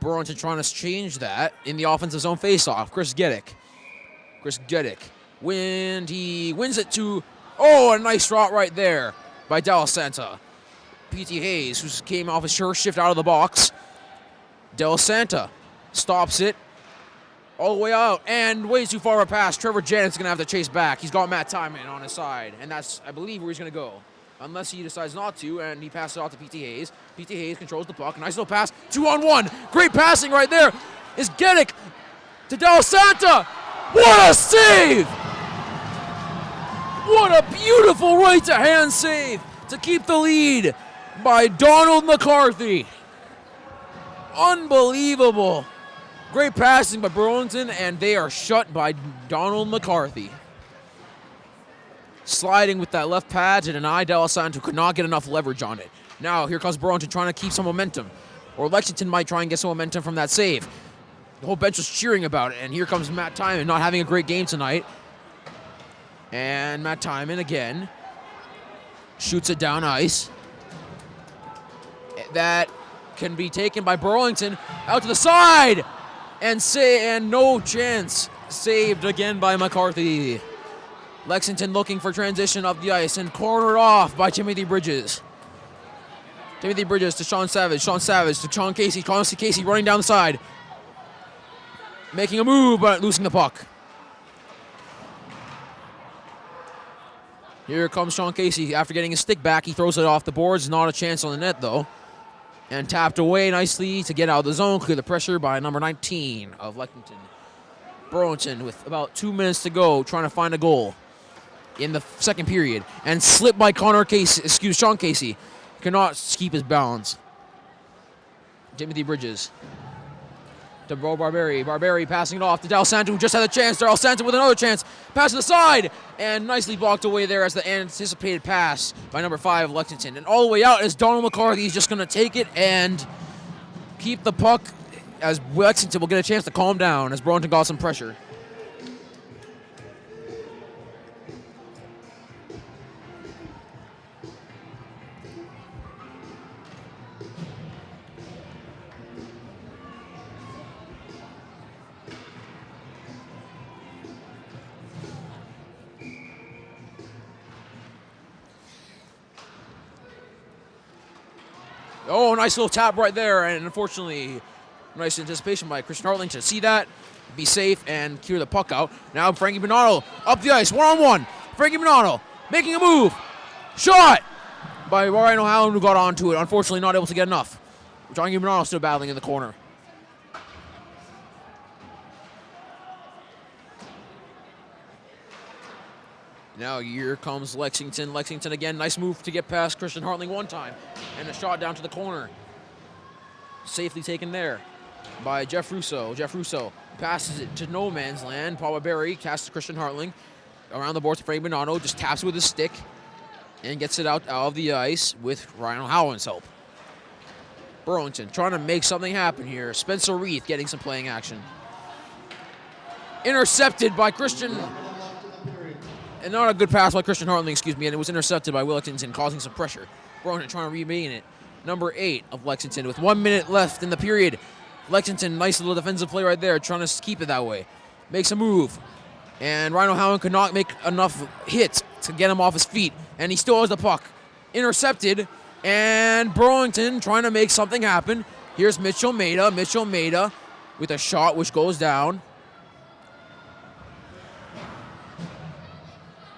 Burlington trying to change that in the offensive zone faceoff. Chris Geddick. He wins it to, a nice shot right there by Del Santa. P.T. Hayes, who came off his short shift out of the box. Del Santa stops it all the way out and way too far a pass. Trevor Janet's going to have to chase back. He's got Matt Timon on his side, and that's, I believe, where he's going to go. Unless he decides not to, and he passes it off to P.T. Hayes. P.T. Hayes controls the puck. Nice little pass. 2-on-1. Great passing right there. Is Geddick to Del Santa. What a save! What a beautiful right-to-hand save to keep the lead by Donald McCarthy. Unbelievable. Great passing by Burlington, and they are shut by Donald McCarthy. Sliding with that left pad to deny Del Santo, who could not get enough leverage on it. Now here comes Burlington trying to keep some momentum. Or Lexington might try and get some momentum from that save. The whole bench was cheering about it, and here comes Matt Timon, not having a great game tonight. And Matt Timon again shoots it down ice. That can be taken by Burlington out to the side, and no chance. Saved again by McCarthy. Lexington looking for transition up the ice and cornered off by Timothy Bridges. Timothy Bridges to Sean Savage. Sean Savage to Sean Casey. Casey running down the side. Making a move, but losing the puck. Here comes Sean Casey. After getting his stick back, he throws it off the boards. Not a chance on the net, though. And tapped away nicely to get out of the zone. Clear the pressure by number 19 of Lexington. Burlington with about 2 minutes to go, trying to find a goal in the second period. And slipped by Sean Casey. Cannot keep his balance. Timothy Bridges to Bo Barberi. Barberi passing it off to Del Santo, who just had a chance. Del Santo with another chance. Pass to the side. And nicely blocked away there as the anticipated pass by number 5 of Lexington. And all the way out is Donald McCarthy. He's just going to take it and keep the puck as Lexington will get a chance to calm down as Burlington got some pressure. Oh, nice little tap right there, and unfortunately, nice anticipation by Christian Hartling to see that, be safe, and clear the puck out. Now Frankie Bonato up the ice, one-on-one. Frankie Bonato making a move. Shot by Ryan O'Halloran, who got onto it. Unfortunately, not able to get enough. Frankie Bonato still battling in the corner. Now here comes Lexington. Lexington again, nice move to get past Christian Hartling one time. And a shot down to the corner. Safely taken there by Jeff Russo. Jeff Russo passes it to no man's land. Paul Barry casts to Christian Hartling. Around the boards to Frank Bonato, just taps with his stick and gets it out of the ice with Ryan O'Halloran's help. Burlington trying to make something happen here. Spencer Reith getting some playing action. Intercepted by Christian. And not a good pass by Christian Hartling, and it was intercepted by Lexington, causing some pressure. Burlington trying to remain it. Number 8 of Lexington with 1 minute left in the period. Lexington, nice little defensive play right there, trying to keep it that way. Makes a move. And Ryan O'Halloran could not make enough hits to get him off his feet. And he still has the puck. Intercepted. And Burlington trying to make something happen. Here's Mitchell Maida. Mitchell Maida with a shot which goes down.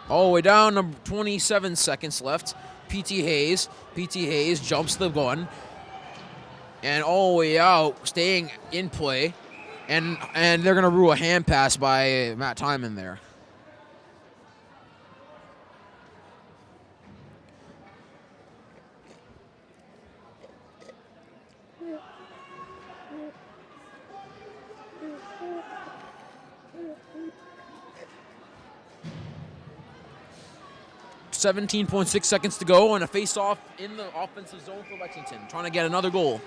All the way down, number 27 seconds left. P.T. Hayes. P.T. Hayes jumps the gun. And all the way out, staying in play. And they're going to rule a hand pass by Matt Timon there. .6 seconds to go and a face-off in the offensive zone for Lexington, trying to get another goal.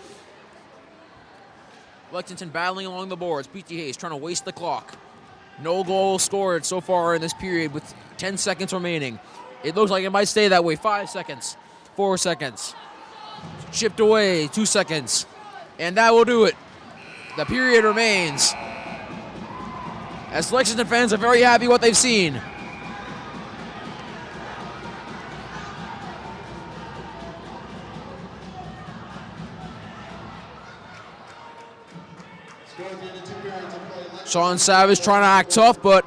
Lexington battling along the boards. P.T. Hayes trying to waste the clock. No goal scored so far in this period with 10 seconds remaining. It looks like it might stay that way. 5 seconds, 4 seconds. Chipped away, 2 seconds. And that will do it. The period remains. As Lexington fans are very happy what they've seen. Sean Savage trying to act tough, but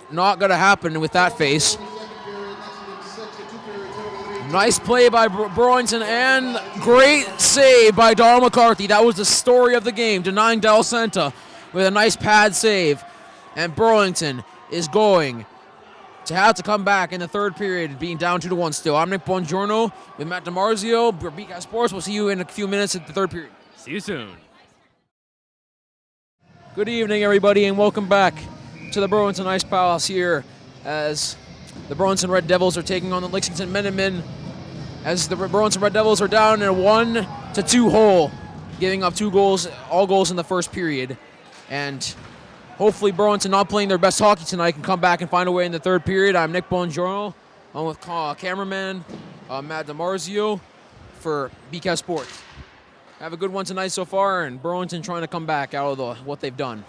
not going to happen with that face. Nice play by Burlington and great save by Donald McCarthy. That was the story of the game, denying Del Santa with a nice pad save. And Burlington is going to have to come back in the third period, being down 2-1 still. I'm Nick Bongiorno with Matt DiMarzio, BHS Sports. We'll see you in a few minutes at the third period. See you soon. Good evening, everybody, and welcome back to the Burlington Ice Palace here as the Burlington Red Devils are taking on the Lexington Minutemen, as the Burlington Red Devils are down in a 1-2 hole, giving up 2 goals, all goals in the first period. And hopefully Burlington, not playing their best hockey tonight, can come back and find a way in the third period. I'm Nick Bongiorno. I'm with cameraman Matt DiMarzio for BHS Sports. Have a good one tonight so far, and Burlington trying to come back out of what they've done.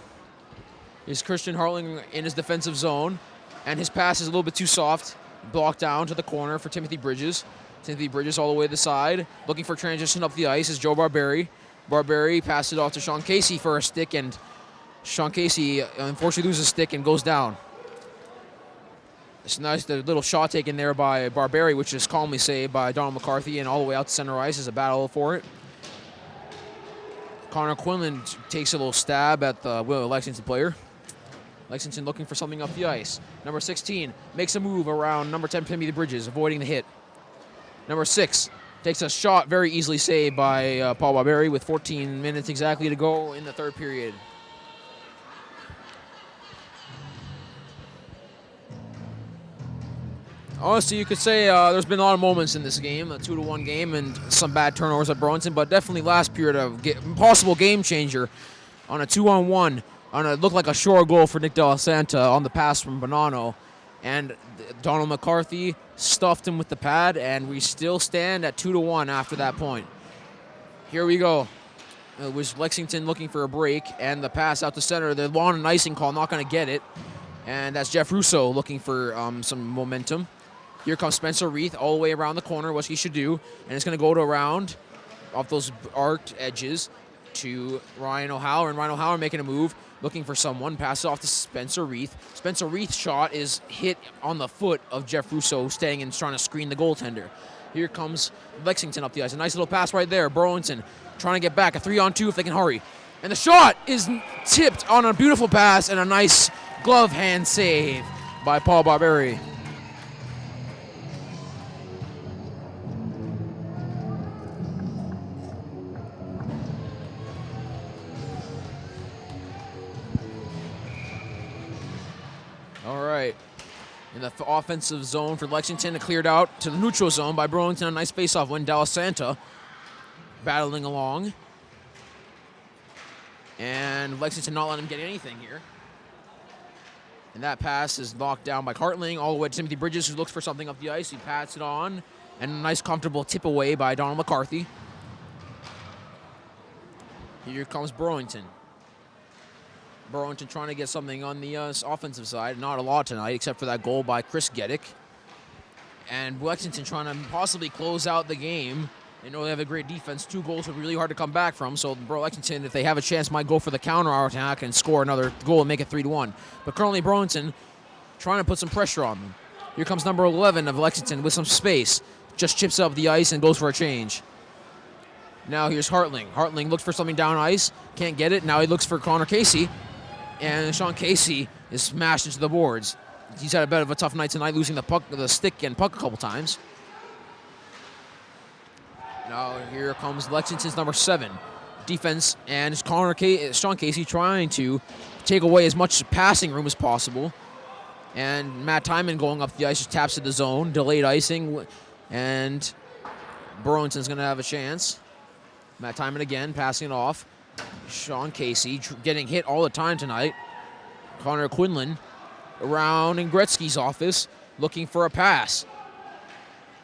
Here's Christian Hartling in his defensive zone, and his pass is a little bit too soft. Blocked down to the corner for Timothy Bridges. Timothy Bridges all the way to the side. Looking for transition up the ice is Joe Barberi. Barberi passes it off to Sean Casey for a stick, and Sean Casey unfortunately loses a stick and goes down. It's nice, the little shot taken there by Barberi, which is calmly saved by Donald McCarthy, and all the way out to center ice is a battle for it. Connor Quinlan takes a little stab at the Lexington player. Lexington looking for something up the ice. Number 16 makes a move around number 10, Timothy Bridges, avoiding the hit. Number 6 takes a shot, very easily saved by Paul Barberi with 14 minutes exactly to go in the third period. Honestly, you could say there's been a lot of moments in this game, a 2-1 game, and some bad turnovers at Burlington, but definitely last period a possible game changer on a 2-on-1, on a looked like a short goal for Nick Del Santa on the pass from Bonanno, and Donald McCarthy stuffed him with the pad, and we still stand at 2-1 after that point. Here we go. It was Lexington looking for a break, and the pass out to center. The lawn and icing call, not going to get it, and that's Jeff Russo looking for some momentum. Here comes Spencer Reith all the way around the corner, what he should do, and it's going to go to around off those arced edges to Ryan O'Halloran, and Ryan O'Halloran making a move, looking for someone, pass it off to Spencer Reith. Spencer Reith's shot is hit on the foot of Jeff Russo, staying and trying to screen the goaltender. Here comes Lexington up the ice. A nice little pass right there. Burlington trying to get back, a 3-on-2 if they can hurry. And the shot is tipped on a beautiful pass and a nice glove hand save by Paul Barberi. All right, in the offensive zone for Lexington, it cleared out to the neutral zone by Burlington. A nice face-off win. Del Santa battling along. And Lexington not letting him get anything here. And that pass is knocked down by Hartling all the way to Timothy Bridges, who looks for something up the ice. He pats it on, and a nice comfortable tip away by Donald McCarthy. Here comes Burlington. Burlington trying to get something on the offensive side. Not a lot tonight, except for that goal by Chris Geddick. And Lexington trying to possibly close out the game. They know they have a great defense. 2 goals would be really hard to come back from. So Lexington, if they have a chance, might go for the counter attack and score another goal and make it 3-1. But currently Burlington trying to put some pressure on them. Here comes number 11 of Lexington with some space. Just chips up the ice and goes for a change. Now here's Hartling. Hartling looks for something down ice. Can't get it. Now he looks for Connor Casey. And Sean Casey is smashed into the boards. He's had a bit of a tough night tonight, losing the puck, the stick and puck a couple times. Now here comes Lexington's number 7. Defense, and it's Sean Casey trying to take away as much passing room as possible. And Matt Timon going up the ice, just taps to the zone, delayed icing, and Burlington's going to have a chance. Matt Timon again, passing it off. Sean Casey getting hit all the time tonight. Connor Quinlan around in Gretzky's office. looking for a pass.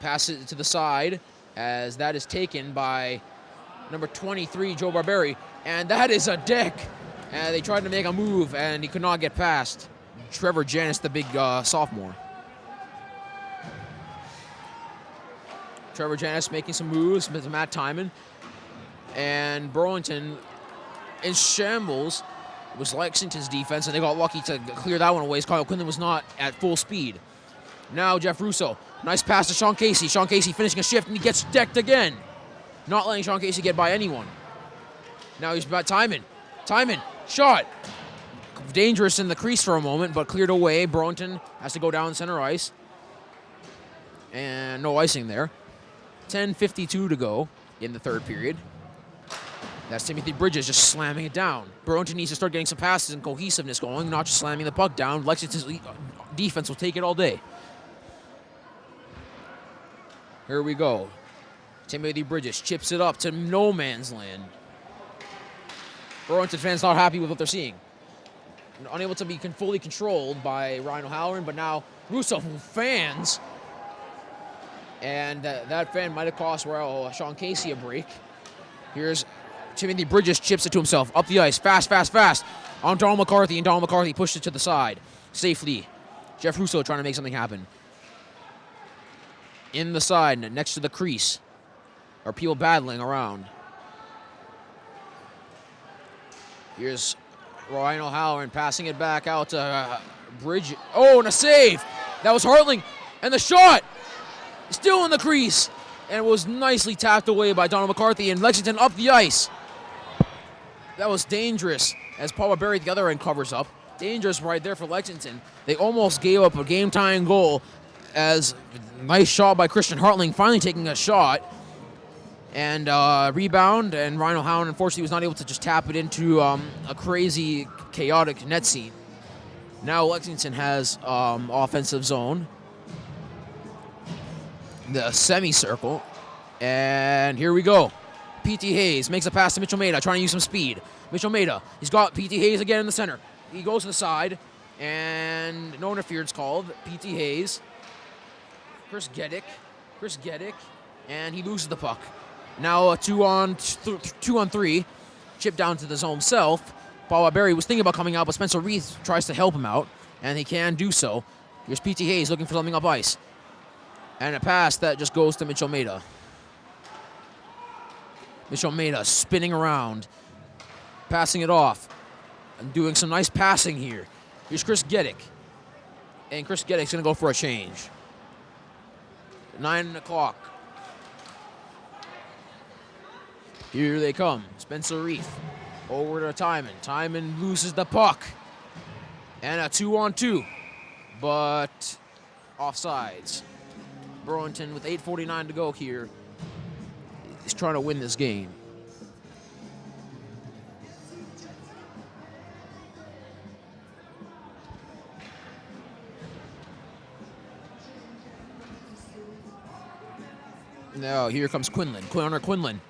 Pass it to the side as that is taken by number 23, Joe Barberi. And that is a deck. And they tried to make a move, and he could not get past Trevor Janis, the big sophomore. Trevor Janis making some moves with Matt Timon. And Burlington in shambles. It was Lexington's defense, and they got lucky to clear that one away as Kyle Quinlan was not at full speed. Now Jeff Russo. Nice pass to Sean Casey. Sean Casey finishing a shift, and he gets decked again. Not letting Sean Casey get by anyone. Now he's about Timon. Timon, shot. Dangerous in the crease for a moment, but cleared away. Burlington has to go down center ice. And no icing there. 10:52 to go in the third period. That's Timothy Bridges just slamming it down. Burlington needs to start getting some passes and cohesiveness going, not just slamming the puck down. Lexington's defense will take it all day. Here we go. Timothy Bridges chips it up to no man's land. Burlington fans not happy with what they're seeing. Unable to be fully controlled by Ryan O'Halloran, but now Russo fans. And that fan might have cost Sean Casey a break. Here's Timothy Bridges chips it to himself. Up the ice. Fast, fast, fast. On Donald McCarthy, and Donald McCarthy pushed it to the side. Safely. Jeff Russo trying to make something happen. In the side, next to the crease. Are people battling around. Here's Ryan O'Halloran passing it back out to Bridges. Oh, and a save. That was Hartling. And the shot. Still in the crease. And it was nicely tapped away by Donald McCarthy, and Lexington up the ice. That was dangerous as Paul Barry at the other end covers up. Dangerous right there for Lexington. They almost gave up a game-tying goal as nice shot by Christian Hartling, finally taking a shot. And rebound, and Ryan O'Halloran unfortunately was not able to just tap it into a crazy, chaotic net scene. Now Lexington has offensive zone. The semicircle. And here we go. P.T. Hayes makes a pass to Mitchell Maida, trying to use some speed. Mitchell Maida, he's got P.T. Hayes again in the center. He goes to the side, and no interference called. P.T. Hayes. Chris Geddick, and he loses the puck. Now a 2-on-3. Chip down to the zone himself. Paul Barry was thinking about coming out, but Spencer Reith tries to help him out, and he can do so. Here's P.T. Hayes looking for something up ice. And a pass that just goes to Mitchell Maida. Mitchell Maida spinning around, passing it off, and doing some nice passing here. Here's Chris Geddick. And Chris Geddick's going to go for a change. 9 o'clock. Here they come. Spencer Reith over to Timon. Timon loses the puck. And a 2-on-2. But offsides. Burlington with 8:49 to go here is trying to win this game. Now here comes Quinlan. Connor Quinlan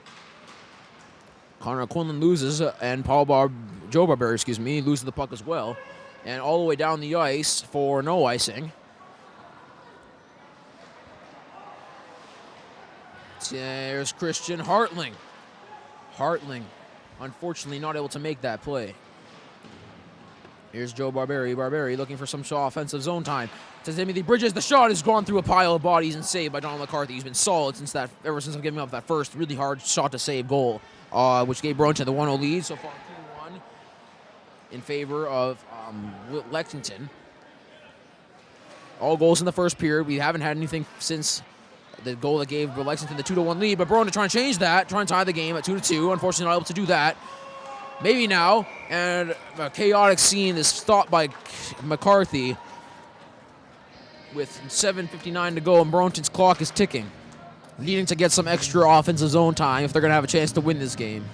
loses, and Joe Barberi, loses the puck as well. And all the way down the ice for no icing. There's Christian Hartling. Unfortunately not able to make that play. Here's Joe Barberi looking for some offensive zone time. To Timothy Bridges, the shot has gone through a pile of bodies and saved by Donald McCarthy. He's been solid ever since giving up that first really hard shot to save goal, which gave Burlington the 1-0 lead. So far 2-1 in favor of Lexington. All goals in the first period. We haven't had anything since the goal that gave Lexington the 2-1 lead, but Burlington trying to change that, trying to tie the game at 2-2. Unfortunately, not able to do that. Maybe now, and a chaotic scene is stopped by McCarthy with 7:59 to go, and Burlington's clock is ticking, needing to get some extra offensive zone time if they're going to have a chance to win this game.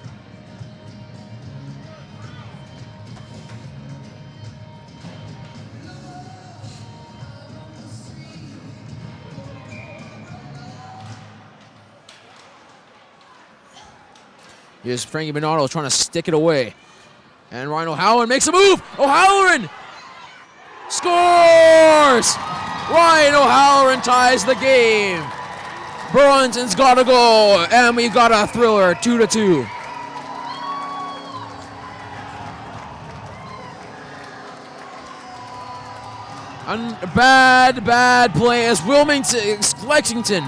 Here's Frankie Bernardo trying to stick it away. And Ryan O'Halloran makes a move. O'Halloran scores! Ryan O'Halloran ties the game. Burlington's got to go, and we got a thriller, 2-2. Bad play as Lexington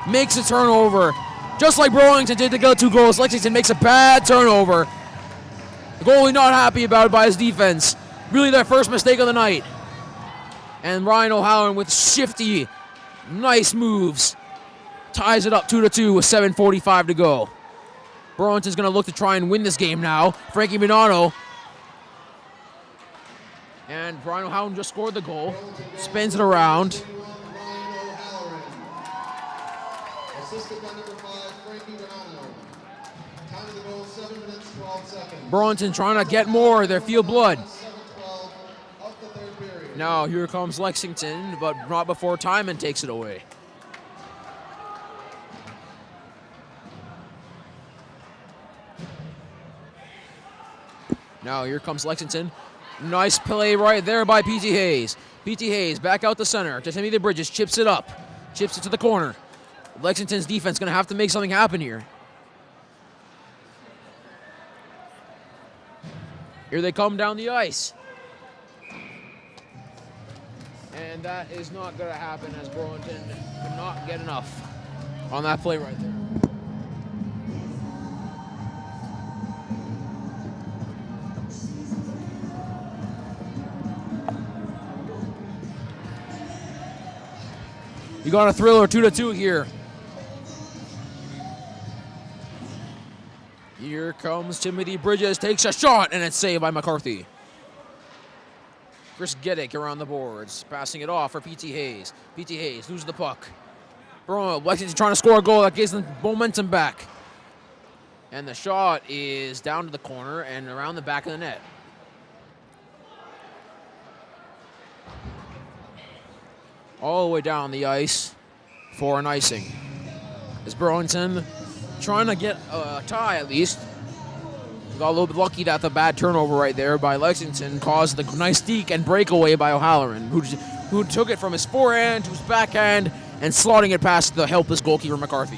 makes a turnover. Just like Burlington did to get 2 goals, Lexington makes a bad turnover. The goalie not happy about it by his defense. Really their first mistake of the night. And Ryan O'Halloran with shifty, nice moves ties it up 2-2 with 7:45 to go. Burlington's going to look to try and win this game now. Frankie Minato. And Ryan O'Halloran just scored the goal. Spins it around. Assisted by number 5, Frankie Minato. Time of the goal, 7 minutes, 12 seconds. Burlington trying to get more of their field blood. 7:12 of the third period. Now here comes Lexington, but not before Timon takes it away. Now here comes Lexington. Nice play right there by P.T. Hayes. P.T. Hayes back out the center to Timothy Bridges, chips it up. Chips it to the corner. Lexington's defense going to have to make something happen here. Here they come down the ice. And that is not going to happen as Burlington could not get enough on that play right there. You got a thriller, 2-2 here. Here comes Timothy Bridges, takes a shot, and it's saved by McCarthy. Chris Geddick around the boards, passing it off for P.T. Hayes. P.T. Hayes loses the puck. Lexington trying to score a goal that gives them momentum back. And the shot is down to the corner and around the back of the net. All the way down the ice for an icing. Is Burlington trying to get a tie at least. Got a little bit lucky that the bad turnover right there by Lexington caused the nice deke and breakaway by O'Halloran, who took it from his forehand to his backhand and slotting it past the helpless goalkeeper McCarthy.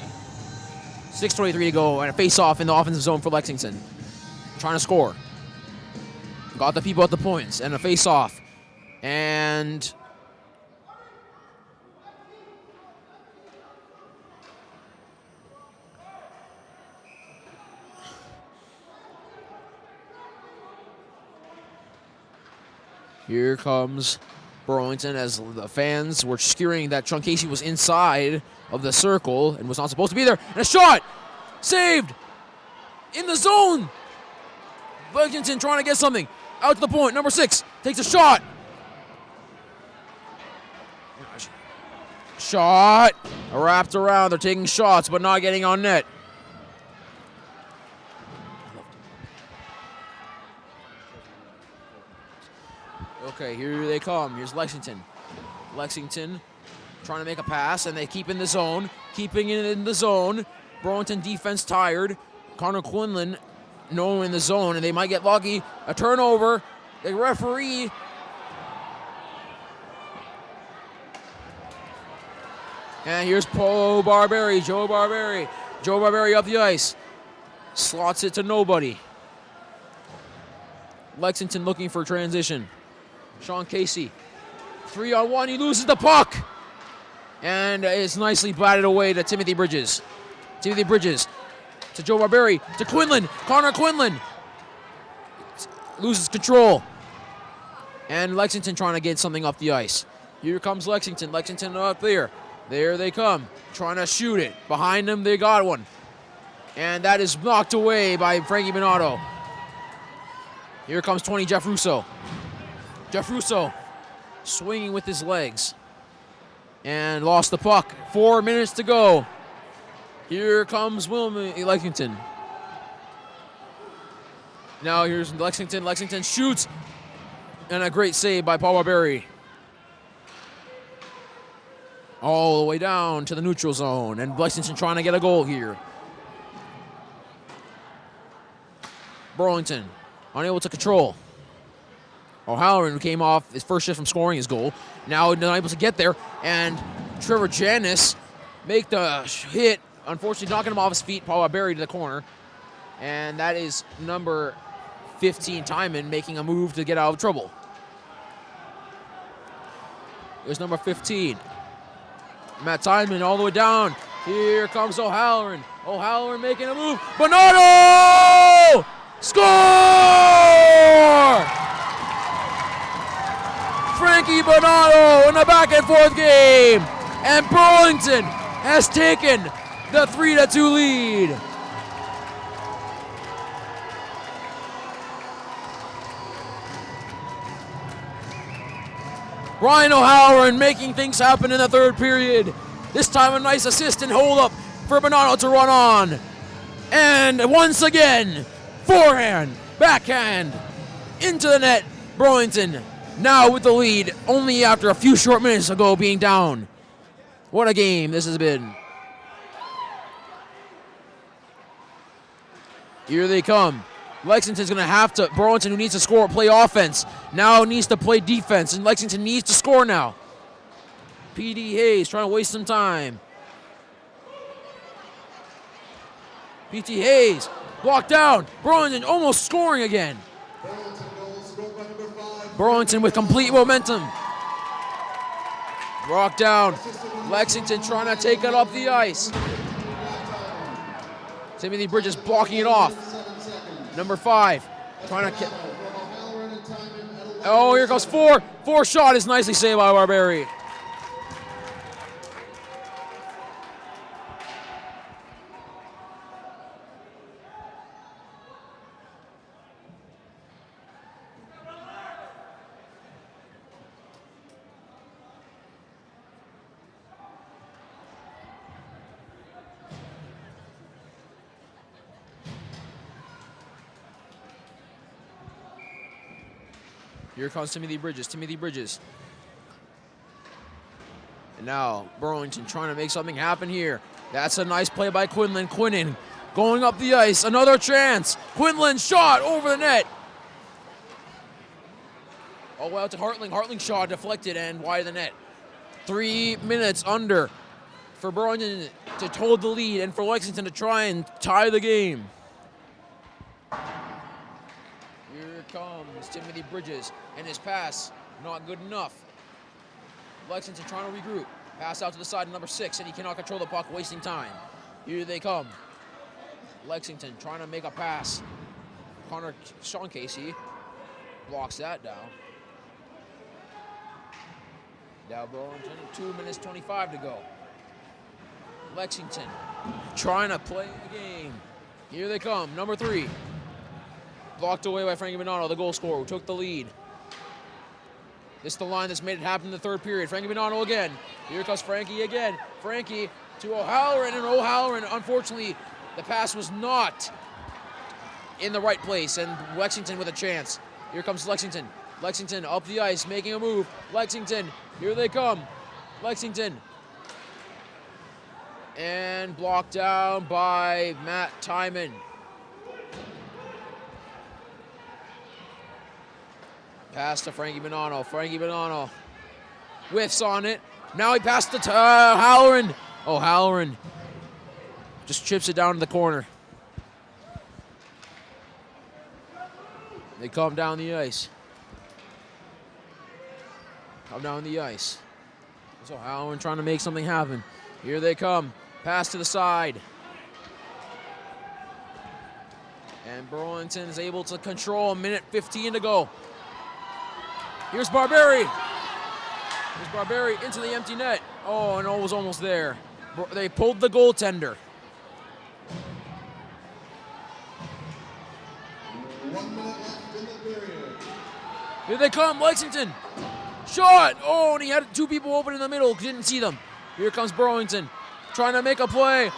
6:23 to go and a face-off in the offensive zone for Lexington. Trying to score. Got the people at the points and a face-off. And here comes Burlington as the fans were cheering that Sean Casey was inside of the circle and was not supposed to be there. And a shot! Saved! In the zone! Lexington trying to get something. Out to the point. Number 6 takes a shot. Shot! Wrapped around. They're taking shots but not getting on net. Okay, here they come. Here's Lexington. Lexington trying to make a pass, and they keep in the zone. Keeping it in the zone. Burlington defense tired. Connor Quinlan no in the zone, and they might get lucky. A turnover. The referee. And here's Joe Barberi. Joe Barberi up the ice. Slots it to nobody. Lexington looking for transition. Sean Casey, 3-on-1, he loses the puck. And it's nicely batted away to Timothy Bridges. Timothy Bridges to Joe Barberi, to Quinlan, Connor Quinlan. Loses control. And Lexington trying to get something off the ice. Here comes Lexington, Lexington up there. There they come, trying to shoot it. Behind them, they got one. And that is knocked away by Frankie Minato. Here comes 20, Jeff Russo. Jeff Russo swinging with his legs and lost the puck. 4 minutes to go. Here comes Lexington. Now here's Lexington. Lexington shoots. And a great save by Paul Barberi. All the way down to the neutral zone. And Lexington trying to get a goal here. Burlington unable to control. O'Halloran came off his first shift from scoring his goal. Now not able to get there, and Trevor Janis make the hit. Unfortunately, knocking him off his feet, Paul Barry to the corner. And that is number 15, Timon, making a move to get out of trouble. Here's number 15. Matt Timon all the way down. Here comes O'Halloran. O'Halloran making a move. Bernardo! Score! Frankie Bernardo in the back and forth game. And Burlington has taken the 3-2 lead. Ryan O'Halloran making things happen in the third period. This time a nice assist and hold up for Bernardo to run on. And once again, forehand, backhand, into the net. Burlington now with the lead, only after a few short minutes ago being down. What a game this has been. Here they come. Lexington's going to have to, Burlington, who needs to score, play offense, now needs to play defense, and Lexington needs to score now. P.D. Hayes trying to waste some time. P.T. Hayes blocked down. Burlington almost scoring again. Burlington with complete momentum. Blocked down. Lexington trying to take it up the ice. Timothy Bridges blocking it off. Number 5, trying to. Oh, here goes 4. 4 shot is nicely saved by Barberi. Here comes Timothy Bridges. Timothy Bridges. And now Burlington trying to make something happen here. That's a nice play by Quinlan. Quinnen going up the ice. Another chance. Quinlan shot over the net. All the way out to Hartling. Hartling shot deflected and wide of the net. 3 minutes under for Burlington to hold the lead and for Lexington to try and tie the game. Here comes Timothy Bridges, and his pass not good enough. Lexington trying to regroup. Pass out to the side of number 6, and he cannot control the puck, wasting time. Here they come. Lexington trying to make a pass. Sean Casey blocks that down. Now Burlington, 2 minutes 25 to go. Lexington trying to play the game. Here they come, number 3. Blocked away by Frankie Bonanno, the goal scorer, who took the lead. This is the line that's made it happen in the third period. Frankie Bonanno again. Here comes Frankie again. Frankie to O'Halloran, and O'Halloran, unfortunately, the pass was not in the right place, and Lexington with a chance. Here comes Lexington. Lexington up the ice, making a move. Lexington, here they come. Lexington. And blocked down by Matt Timon. Pass to Frankie Bonanno. Frankie Bonanno whiffs on it. Now he passed to O'Halloran. O'Halloran just chips it down to the corner. They come down the ice. Come down the ice. So O'Halloran trying to make something happen. Here they come. Pass to the side. And Burlington is able to control. A minute 15 to go. Here's Barberi. Here's Barberi into the empty net. Oh, and it was almost there. They pulled the goaltender. 1 minute left in the period. Here they come, Lexington. Shot! Oh, and he had 2 people open in the middle. Didn't see them. Here comes Burlington. Trying to make a play.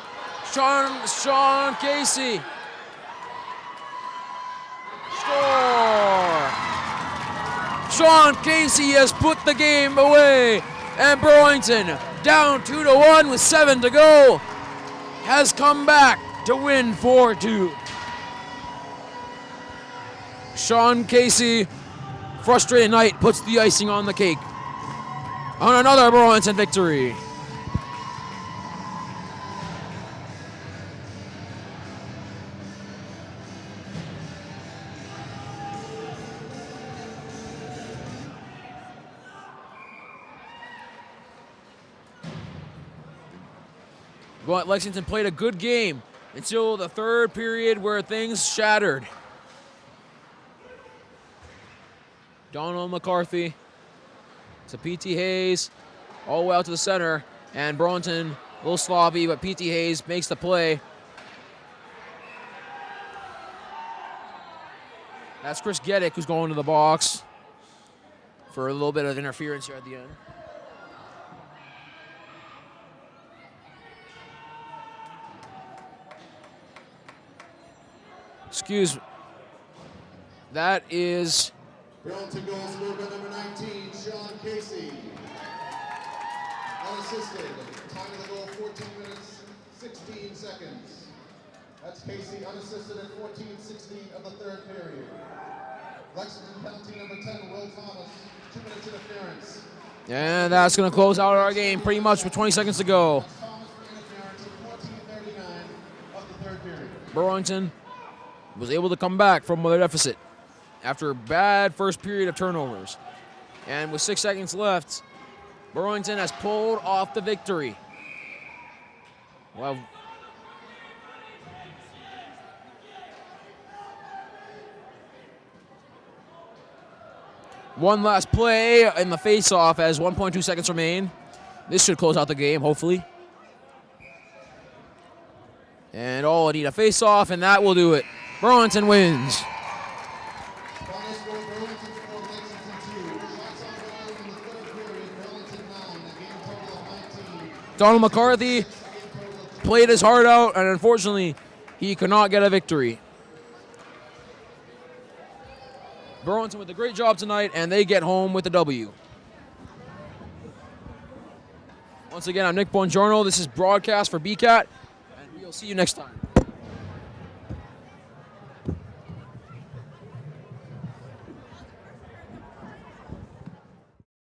Sean Casey. Score! Sean Casey has put the game away. And Burlington, down 2-1 with 7 to go, has come back to win 4-2. Sean Casey frustrated Knight puts the icing on the cake on another Burlington victory. But Lexington played a good game until the third period where things shattered. Donald McCarthy to P.T. Hayes, all the way out to the center. And Burlington, a little sloppy, but P.T. Hayes makes the play. That's Chris Geddick who's going to the box for a little bit of interference here at the end. Excuse me. That is... Burlington goes movement number 19, Sean Casey. Unassisted. Time of the goal, 14 minutes, 16 seconds. That's Casey unassisted at 14:60 of the third period. Lexington penalty number 10, Will Thomas, 2 minutes interference. And that's going to close out our game pretty much with 20 seconds to go. Thomas for interference at 14:39 of the third period. Burlington was able to come back from their deficit after a bad first period of turnovers. And with 6 seconds left, Burlington has pulled off the victory. Well, one last play in the face-off as 1.2 seconds remain. This should close out the game, hopefully. And I need a face-off, and that will do it. Burlington wins. Final score, Burlington 4, Lexington 2. Shots on goal in the third period, Burlington 9, a game total of 19. Donald McCarthy played his heart out, and unfortunately, he could not get a victory. Burlington with a great job tonight, and they get home with the W. Once again, I'm Nick Bongiorno. This is broadcast for BCAT, and we'll see you next time.